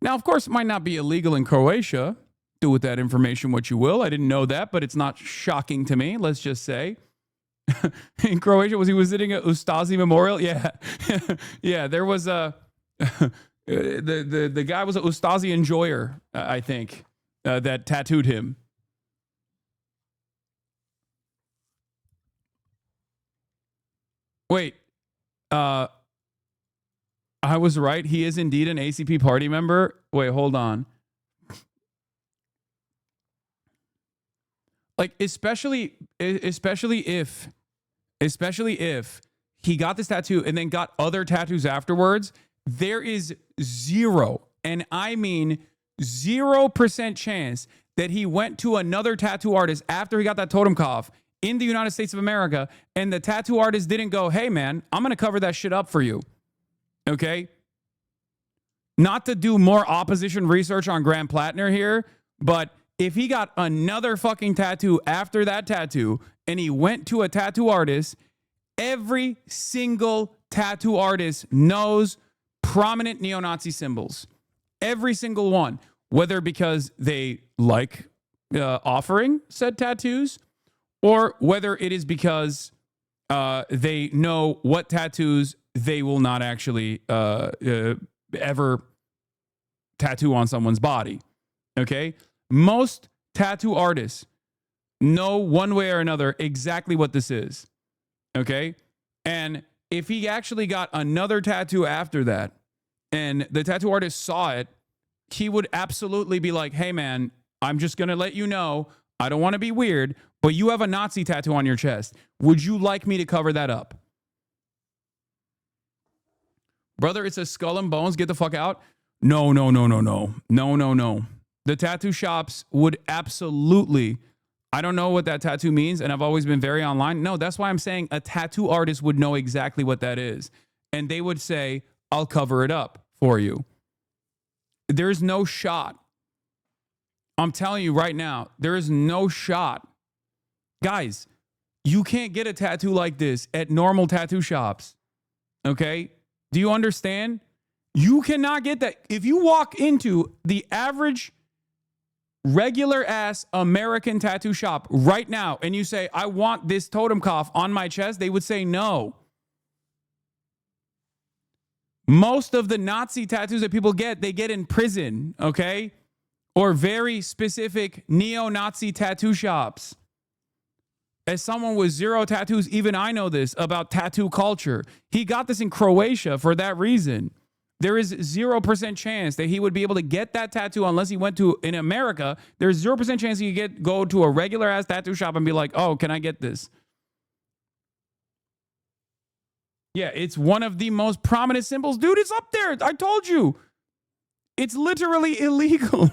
Now, of course, it might not be illegal in Croatia. Do with that information what you will. I didn't know that, but it's not shocking to me, let's just say. In Croatia, was he visiting a Ustazi memorial? Yeah. Yeah, there was a... the guy was a Ustazi enjoyer, I think, that tattooed him. Wait. I was right. He is indeed an ACP party member. Wait, hold on. Like, especially if he got this tattoo and then got other tattoos afterwards, there is zero, and I mean 0% chance that he went to another tattoo artist after he got that totem cough in the United States of America, and the tattoo artist didn't go, hey, man, I'm going to cover that shit up for you. Okay? Not to do more opposition research on Graham Plattner here, but if he got another fucking tattoo after that tattoo and he went to a tattoo artist, every single tattoo artist knows prominent neo-Nazi symbols. Every single one. Whether because they like offering said tattoos or whether it is because they know what tattoos they will not actually ever tattoo on someone's body. Okay? Most tattoo artists know one way or another exactly what this is. Okay? And if he actually got another tattoo after that and the tattoo artist saw it, he would absolutely be like, hey, man, I'm just going to let you know, I don't want to be weird, but you have a Nazi tattoo on your chest. Would you like me to cover that up? Brother, it's a skull and bones. Get the fuck out. No. The tattoo shops would absolutely, I don't know what that tattoo means, and I've always been very online. No, that's why I'm saying a tattoo artist would know exactly what that is. And they would say, I'll cover it up for you. There's no shot. I'm telling you right now, there is no shot. Guys, you can't get a tattoo like this at normal tattoo shops. Okay? Do you understand? You cannot get that. If you walk into the average regular ass American tattoo shop right now and you say, I want this totem cough on my chest, they would say no. Most of the Nazi tattoos that people get, they get in prison, okay? Or very specific neo-Nazi tattoo shops. As someone with zero tattoos, even I know this about tattoo culture. He got this in Croatia for that reason. There is 0% chance that he would be able to get that tattoo unless he went to, in America, there's 0% chance he could go to a regular ass tattoo shop and be like, oh, can I get this? Yeah, it's one of the most prominent symbols. Dude, it's up there. I told you. It's literally illegal.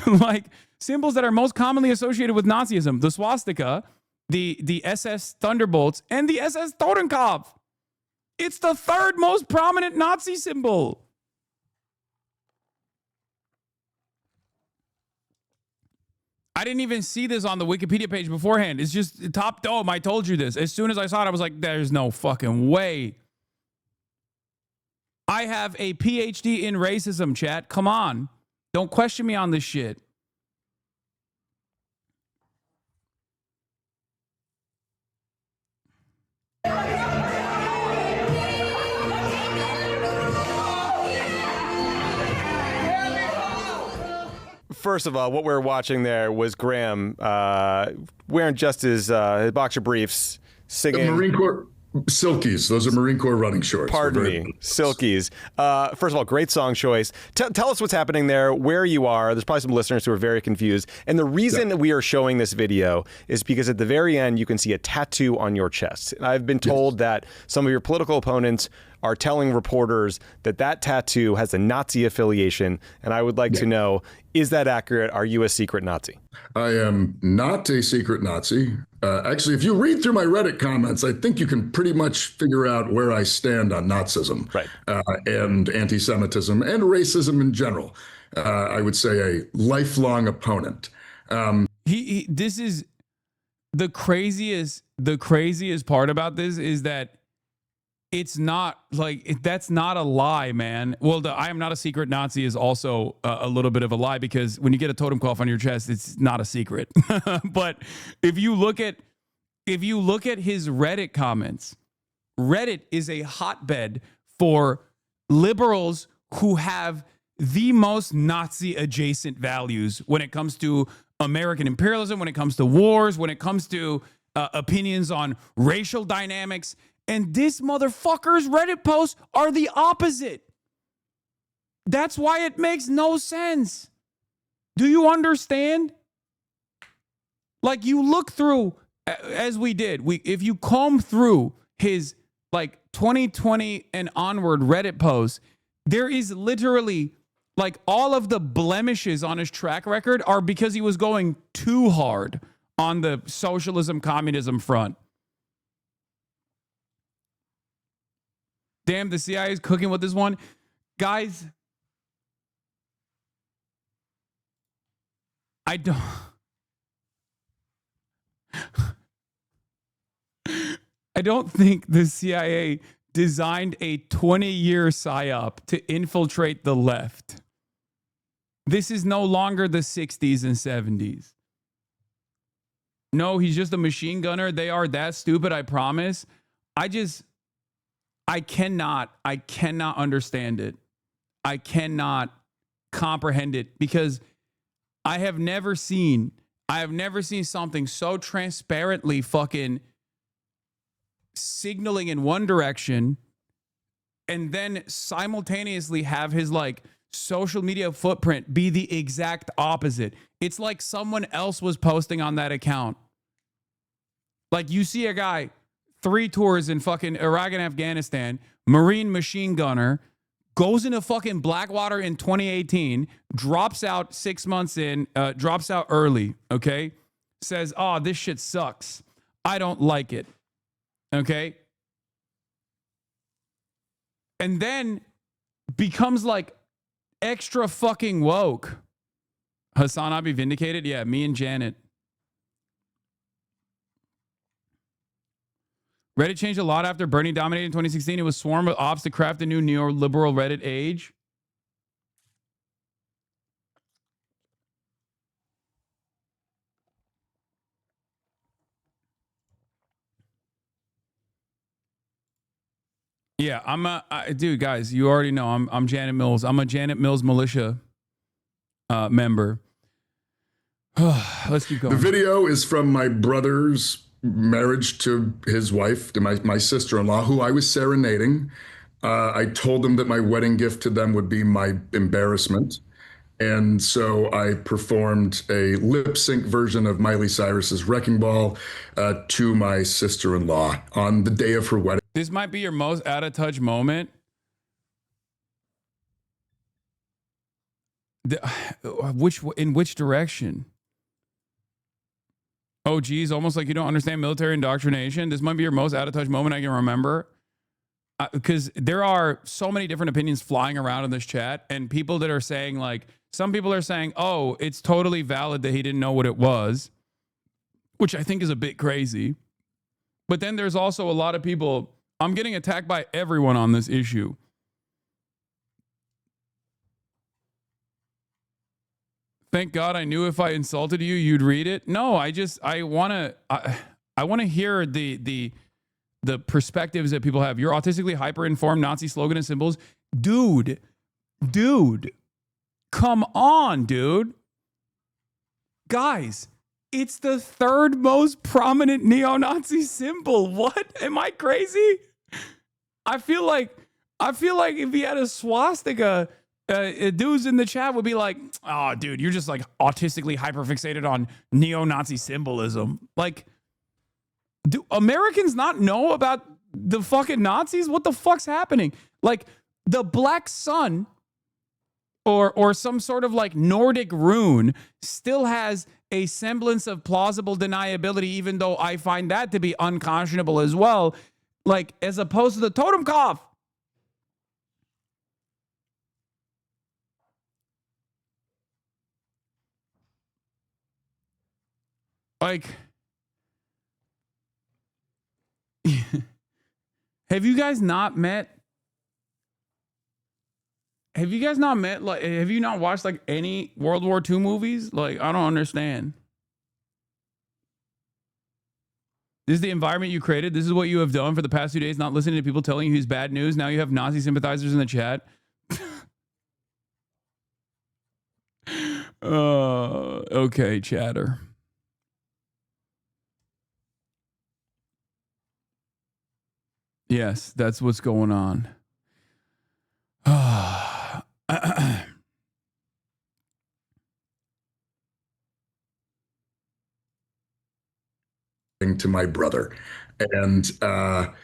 Like symbols that are most commonly associated with Nazism, the swastika, the SS Thunderbolts, and the SS Totenkopf. It's the third most prominent Nazi symbol. I didn't even see this on the Wikipedia page beforehand. It's just top dome. I told you this. As soon as I saw it, I was like, there's no fucking way. I have a PhD in racism, chat. Come on. Don't question me on this shit. First of all, what we were watching there was Graham wearing just his boxer briefs, singing. The Marine Corps Silkies. Those are Marine Corps running shorts. Pardon me, Silkies. First of all, great song choice. Tell us what's happening there, where you are. There's probably some listeners who are very confused. And the reason that we are showing this video is because at the very end, you can see a tattoo on your chest. And I've been told that some of your political opponents are telling reporters that that tattoo has a Nazi affiliation. And I would like to know, is that accurate? Are you a secret Nazi? I am not a secret Nazi. Actually, if you read through my Reddit comments, I think you can pretty much figure out where I stand on Nazism, right, and anti-Semitism and racism in general. I would say a lifelong opponent. This is the craziest part about this is that it's not like, that's not a lie, man. Well, I am not a secret Nazi is also a little bit of a lie, because when you get a totem cough on your chest, it's not a secret. But if you look at his Reddit comments, Reddit is a hotbed for liberals who have the most Nazi adjacent values when it comes to American imperialism, when it comes to wars, when it comes to opinions on racial dynamics. And this motherfucker's Reddit posts are the opposite. That's why it makes no sense. Do you understand? Like, you look through, as we did, if you comb through his like 2020 and onward Reddit posts, there is literally like all of the blemishes on his track record are because he was going too hard on the socialism, communism front. Damn, the CIA is cooking with this one. Guys, I don't think the CIA designed a 20-year psyop to infiltrate the left. This is no longer the 60s and 70s. No, he's just a machine gunner. They are that stupid, I promise. I cannot understand it. I cannot comprehend it, because I have never seen something so transparently fucking signaling in one direction and then simultaneously have his like social media footprint be the exact opposite. It's like someone else was posting on that account. Like you see a guy, 3 tours in fucking Iraq and Afghanistan, Marine machine gunner, goes into fucking Blackwater in 2018, drops out 6 months in, drops out early, okay? Says, oh, this shit sucks. I don't like it, okay? And then becomes like extra fucking woke. HasanAbi vindicated? Yeah, me and Janet. Reddit changed a lot after Bernie dominated in 2016. It was swarmed with ops to craft a new neoliberal Reddit age. Yeah, dude, guys, you already know I'm Janet Mills. I'm a Janet Mills militia member. Let's keep going. The video is from my brother's marriage to his wife, to my sister-in-law, who I was serenading. I told them that my wedding gift to them would be my embarrassment. And so I performed a lip sync version of Miley Cyrus's Wrecking Ball to my sister-in-law on the day of her wedding. This might be your most out of touch moment. In which direction? Oh, geez, almost like you don't understand military indoctrination. This might be your most out of touch moment I can remember. Because there are so many different opinions flying around in this chat, and people that are saying, like, some people are saying, oh, it's totally valid that he didn't know what it was, which I think is a bit crazy. But then there's also a lot of people, I'm getting attacked by everyone on this issue. Thank God I knew if I insulted you, you'd read it. No, I want to hear the perspectives that people have. You're autistically hyper-informed, Nazi slogan and symbols. Dude, come on, dude. Guys, it's the 3rd most prominent neo-Nazi symbol. What? Am I crazy? I feel like if he had a swastika, dudes in the chat would be like, oh, dude, you're just like autistically hyperfixated on neo-Nazi symbolism. Like, do Americans not know about the fucking Nazis? What the fuck's happening? Like, the black sun or some sort of like Nordic rune still has a semblance of plausible deniability, even though I find that to be unconscionable as well. Like, as opposed to the totem cough. Like, have you guys not met? Like, have you not watched like any World War II movies? Like, I don't understand. This is the environment you created. This is what you have done for the past 2 days, not listening to people telling you he's bad news. Now you have Nazi sympathizers in the chat. Okay, chatter. Yes, that's what's going on. To my brother. And now,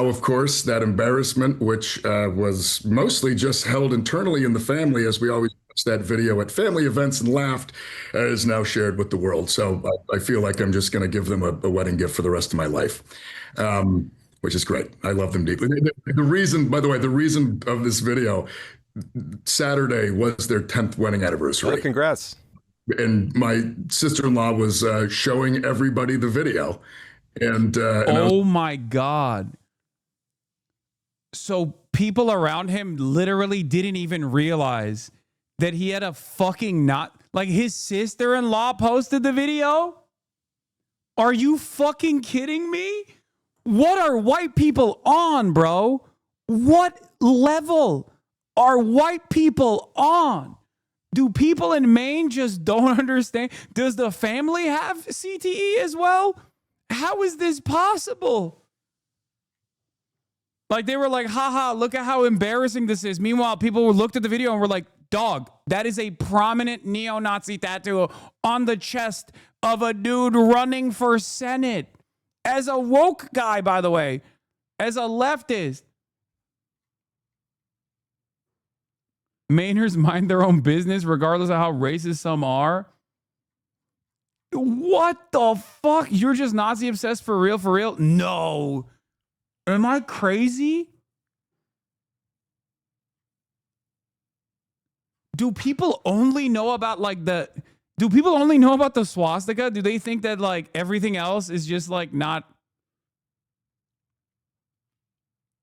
of course, that embarrassment, which was mostly just held internally in the family, as we always watch that video at family events and laughed, is now shared with the world. So I feel like I'm just going to give them a wedding gift for the rest of my life, which is great. I love them deeply. The reason, by the way, the reason of this video, Saturday was their 10th wedding anniversary. Oh, congrats. And my sister-in-law was showing everybody the video. And oh my God. So people around him literally didn't even realize that he had a fucking like his sister-in-law posted the video? Are you fucking kidding me? What are white people on, bro? What level are white people on? Do people in Maine just don't understand? Does the family have CTE as well? How is this possible? Like they were like, haha, look at how embarrassing this is. Meanwhile, people looked at the video and were like, dog, that is a prominent neo-Nazi tattoo on the chest of a dude running for Senate. As a woke guy, by the way, as a leftist. Mainers mind their own business regardless of how racist some are. What the fuck? You're just Nazi obsessed for real? For real? No. Am I crazy? Do people only know about like the swastika? Do they think that like everything else is just like not?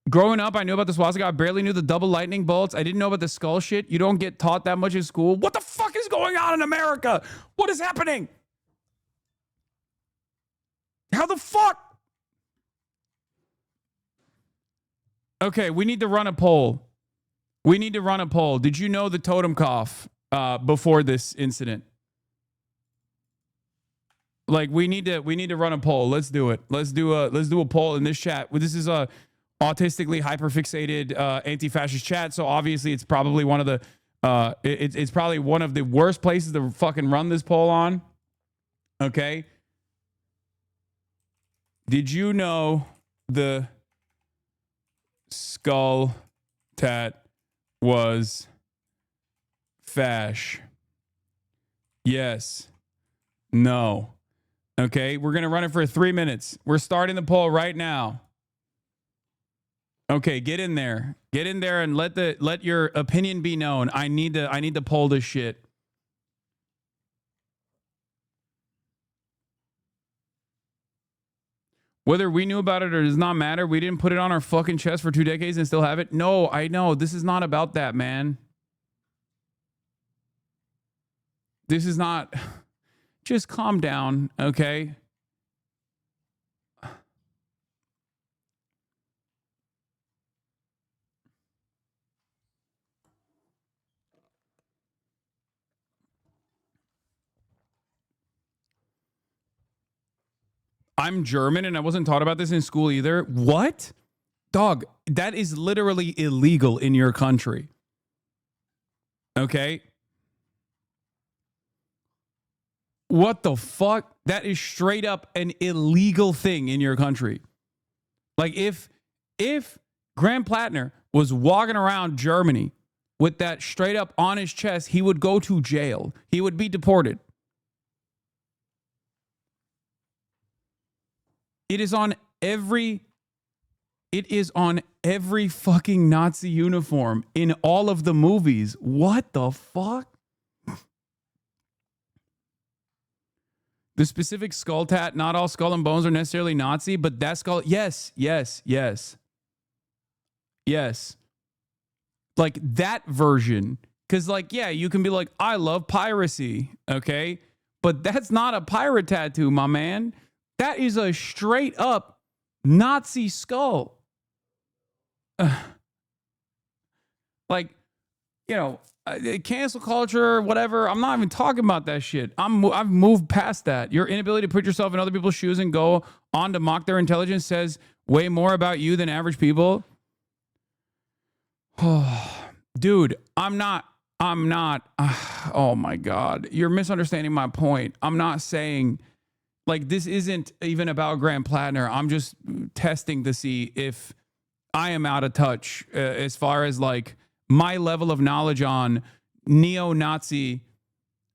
Growing up, I knew about the swastika. I barely knew the double lightning bolts. I didn't know about the skull shit. You don't get taught that much in school. What the fuck is going on in America? What is happening? How the fuck? Okay, we need to run a poll. Did you know the totem cough before this incident? Like we need to run a poll. Let's do it. Let's do a poll in this chat. This is a autistically hyperfixated anti-fascist chat, so obviously it's probably one of the it's probably one of the worst places to fucking run this poll on. Okay. Did you know the skull tat was fash? Yes. No. Okay, we're going to run it for 3 minutes. We're starting the poll right now. Okay, get in there. Get in there and let your opinion be known. I need to poll this shit. Whether we knew about it or does not matter. We didn't put it on our fucking chest for 2 decades and still have it. No, I know. This is not about that, man. This is not... Just calm down, okay? I'm German and I wasn't taught about this in school either. What? Dog, that is literally illegal in your country. Okay? What the fuck? That is straight up an illegal thing in your country. Like if Graham Plattner was walking around Germany with that straight up on his chest, he would go to jail. He would be deported. It is on every fucking Nazi uniform in all of the movies. What the fuck? The specific skull tat, not all skull and bones are necessarily Nazi, but that skull, yes. Like that version. Because like, yeah, you can be like, I love piracy, okay? But that's not a pirate tattoo, my man. That is a straight up Nazi skull. Like, you know, cancel culture, whatever. I'm not even talking about that shit. I've moved past that. Your inability to put yourself in other people's shoes and go on to mock their intelligence says way more about you than average people. Dude, I'm not. Oh my God. You're misunderstanding my point. I'm not saying like this isn't even about Graham Plattner. I'm just testing to see if I am out of touch as far as like my level of knowledge on neo-Nazi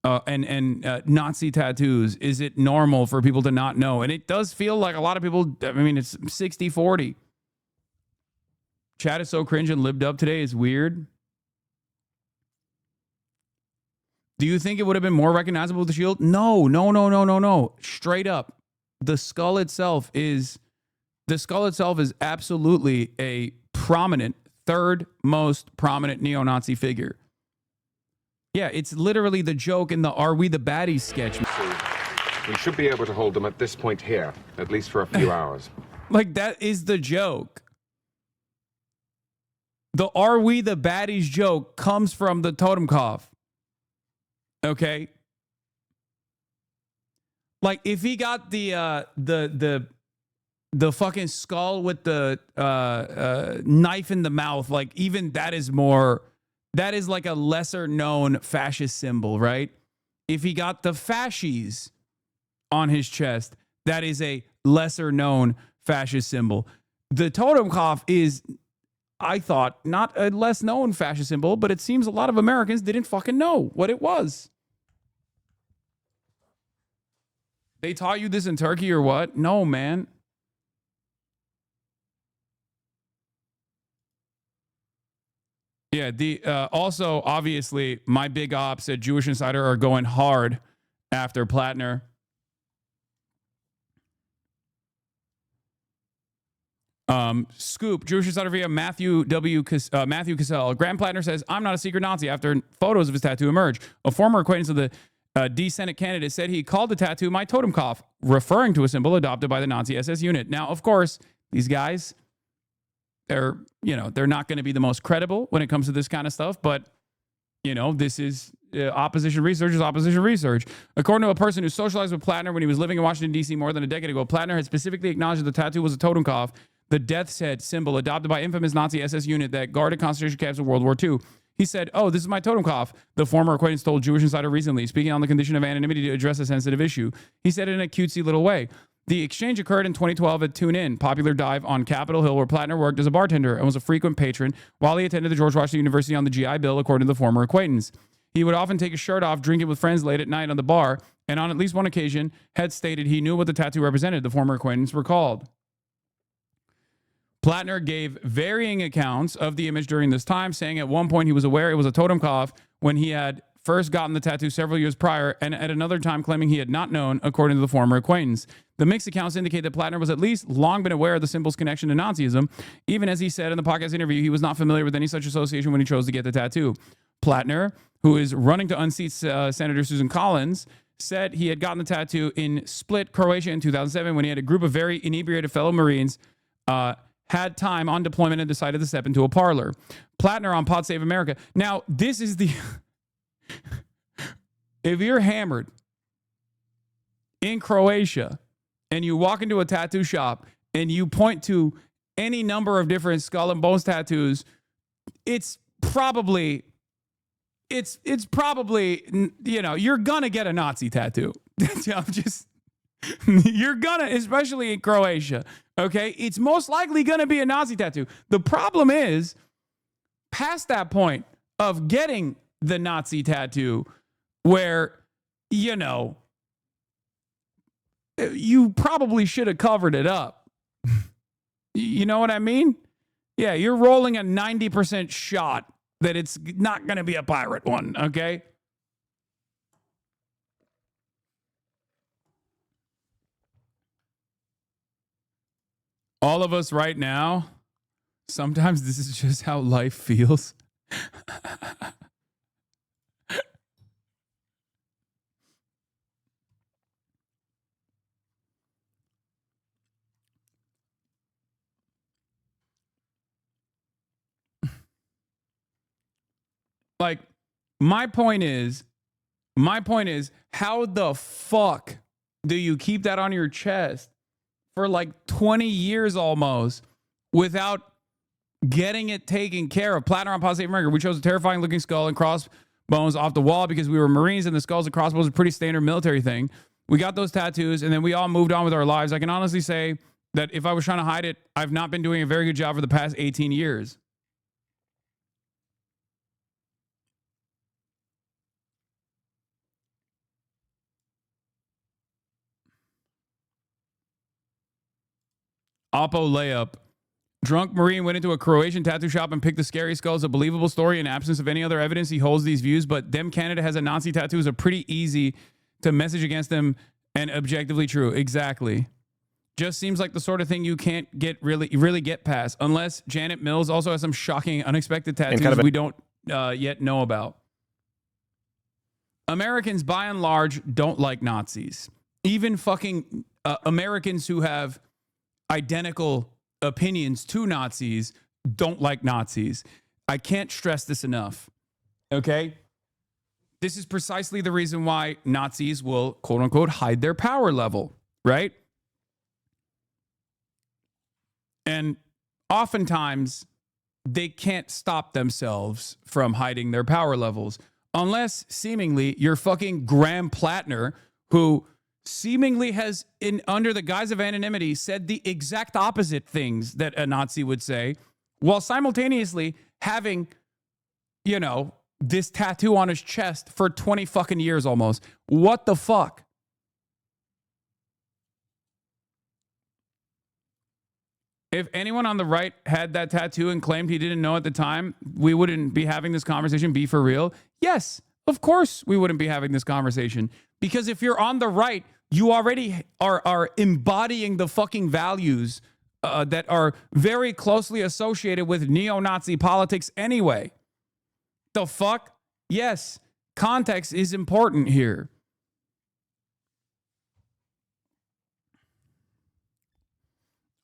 and Nazi tattoos. Is it normal for people to not know? And it does feel like a lot of people, I mean, it's 60-40. Chat is so cringe and lived up today is weird. Do you think it would have been more recognizable with the shield? No. Straight up. The skull itself is absolutely a prominent, third most prominent neo-Nazi figure. Yeah, it's literally the joke in the Are We the Baddies sketch. We should be able to hold them at this point here, at least for a few hours. Like, that is the joke. The Are We the Baddies joke comes from the totem cough. Okay? Like, if he got the the fucking skull with the knife in the mouth, like even that is like a lesser known fascist symbol, right? If he got the fascies on his chest, that is a lesser known fascist symbol. The Totenkopf is, I thought, not a less known fascist symbol, but it seems a lot of Americans didn't fucking know what it was. They taught you this in Turkey or what? No, man. Yeah, also, obviously, my big ops at Jewish Insider are going hard after Plattner. Scoop, Jewish Insider via Matthew Cassell. Graham Plattner says, I'm not a secret Nazi after photos of his tattoo emerge. A former acquaintance of the D-Senate candidate said he called the tattoo my Totenkopf, referring to a symbol adopted by the Nazi SS unit. Now, of course, these guys, they're not going to be the most credible when it comes to this kind of stuff, but, this is opposition research is opposition research. According to a person who socialized with Plattner when he was living in Washington, D.C. more than a decade ago, Plattner had specifically acknowledged that the tattoo was a Totenkopf, the death's head symbol adopted by infamous Nazi SS unit that guarded concentration camps in World War II. He said, "Oh, this is my Totenkopf," the former acquaintance told Jewish Insider recently, speaking on the condition of anonymity to address a sensitive issue. He said it in a cutesy little way. The exchange occurred in 2012 at Tune In, popular dive on Capitol Hill where Plattner worked as a bartender and was a frequent patron while he attended the George Washington University on the GI Bill, according to the former acquaintance. He would often take his shirt off, drinking with friends late at night on the bar, and on at least one occasion had stated he knew what the tattoo represented, the former acquaintance recalled. Plattner gave varying accounts of the image during this time, saying at one point he was aware it was a Totenkopf when he had first gotten the tattoo several years prior, and at another time claiming he had not known, according to the former acquaintance. The mixed accounts indicate that Plattner was at least long been aware of the symbol's connection to Nazism. Even as he said in the podcast interview, he was not familiar with any such association when he chose to get the tattoo. Plattner, who is running to unseat Senator Susan Collins, said he had gotten the tattoo in Split, Croatia in 2007 when he had a group of very inebriated fellow Marines had time on deployment and decided to step into a parlor. Plattner on Pod Save America. Now, this is the... If you're hammered in Croatia and you walk into a tattoo shop and you point to any number of different skull and bones tattoos, it's probably, you're gonna get a Nazi tattoo. You're gonna, especially in Croatia. Okay, it's most likely gonna be a Nazi tattoo. The problem is, past that point of getting the Nazi tattoo, where, you probably should have covered it up. You know what I mean? Yeah, you're rolling a 90% shot that it's not going to be a pirate one, okay? All of us right now, sometimes this is just how life feels. Like, my point is, how the fuck do you keep that on your chest for like 20 years almost without getting it taken care of? Plattner on Pod Save America. We chose a terrifying looking skull and crossbones off the wall because we were Marines and the skulls and crossbones are a pretty standard military thing. We got those tattoos and then we all moved on with our lives. I can honestly say that if I was trying to hide it, I've not been doing a very good job for the past 18 years. Oppo layup. Drunk Marine went into a Croatian tattoo shop and picked the scary skull as a believable story in absence of any other evidence. He holds these views, but them Canada has a Nazi tattoo is a pretty easy to message against them and objectively true. Exactly. Just seems like the sort of thing you can't really get past unless Janet Mills also has some shocking, unexpected tattoos we don't yet know about. Americans, by and large, don't like Nazis. Even fucking Americans who have identical opinions to Nazis don't like Nazis. I can't stress this enough. Okay? This is precisely the reason why Nazis will, quote unquote, hide their power level, right? And oftentimes, they can't stop themselves from hiding their power levels. Unless, seemingly, you're fucking Graham Plattner, who seemingly has, under the guise of anonymity, said the exact opposite things that a Nazi would say, while simultaneously having, you know, this tattoo on his chest for 20 fucking years almost. What the fuck? If anyone on the right had that tattoo and claimed he didn't know at the time, we wouldn't be having this conversation. Be for real? Yes, of course we wouldn't be having this conversation. Because if you're on the right, you already are embodying the fucking values that are very closely associated with neo-Nazi politics anyway. The fuck? Yes, context is important here.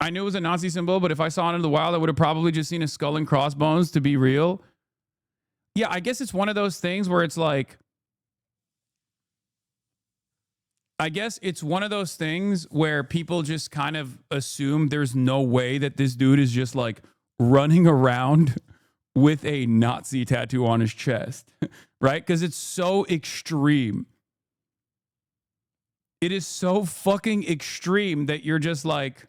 I knew it was a Nazi symbol, but if I saw it in the wild, I would have probably just seen a skull and crossbones, to be real. Yeah, I guess it's one of those things where it's like, I guess it's one of those things where people just kind of assume there's no way that this dude is just like running around with a Nazi tattoo on his chest, right? Because it's so extreme. It is so fucking extreme that you're just like,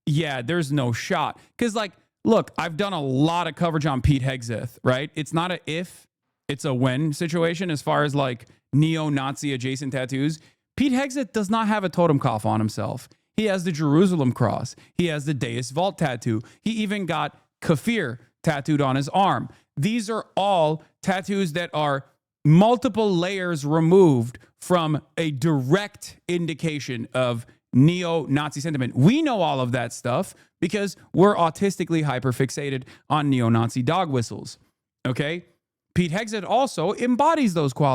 yeah, there's no shot. Because, like, look, I've done a lot of coverage on Pete Hegseth, right? It's not a if, it's a when situation as far as, like, neo-Nazi adjacent tattoos. Pete Hegseth does not have a totenkopf on himself. He has the Jerusalem cross. He has the Deus Vult tattoo. He even got Kafir tattooed on his arm. These are all tattoos that are multiple layers removed from a direct indication of neo-Nazi sentiment. We know all of that stuff because we're autistically hyperfixated on neo-Nazi dog whistles. Okay? Pete Hegseth also embodies those qualities.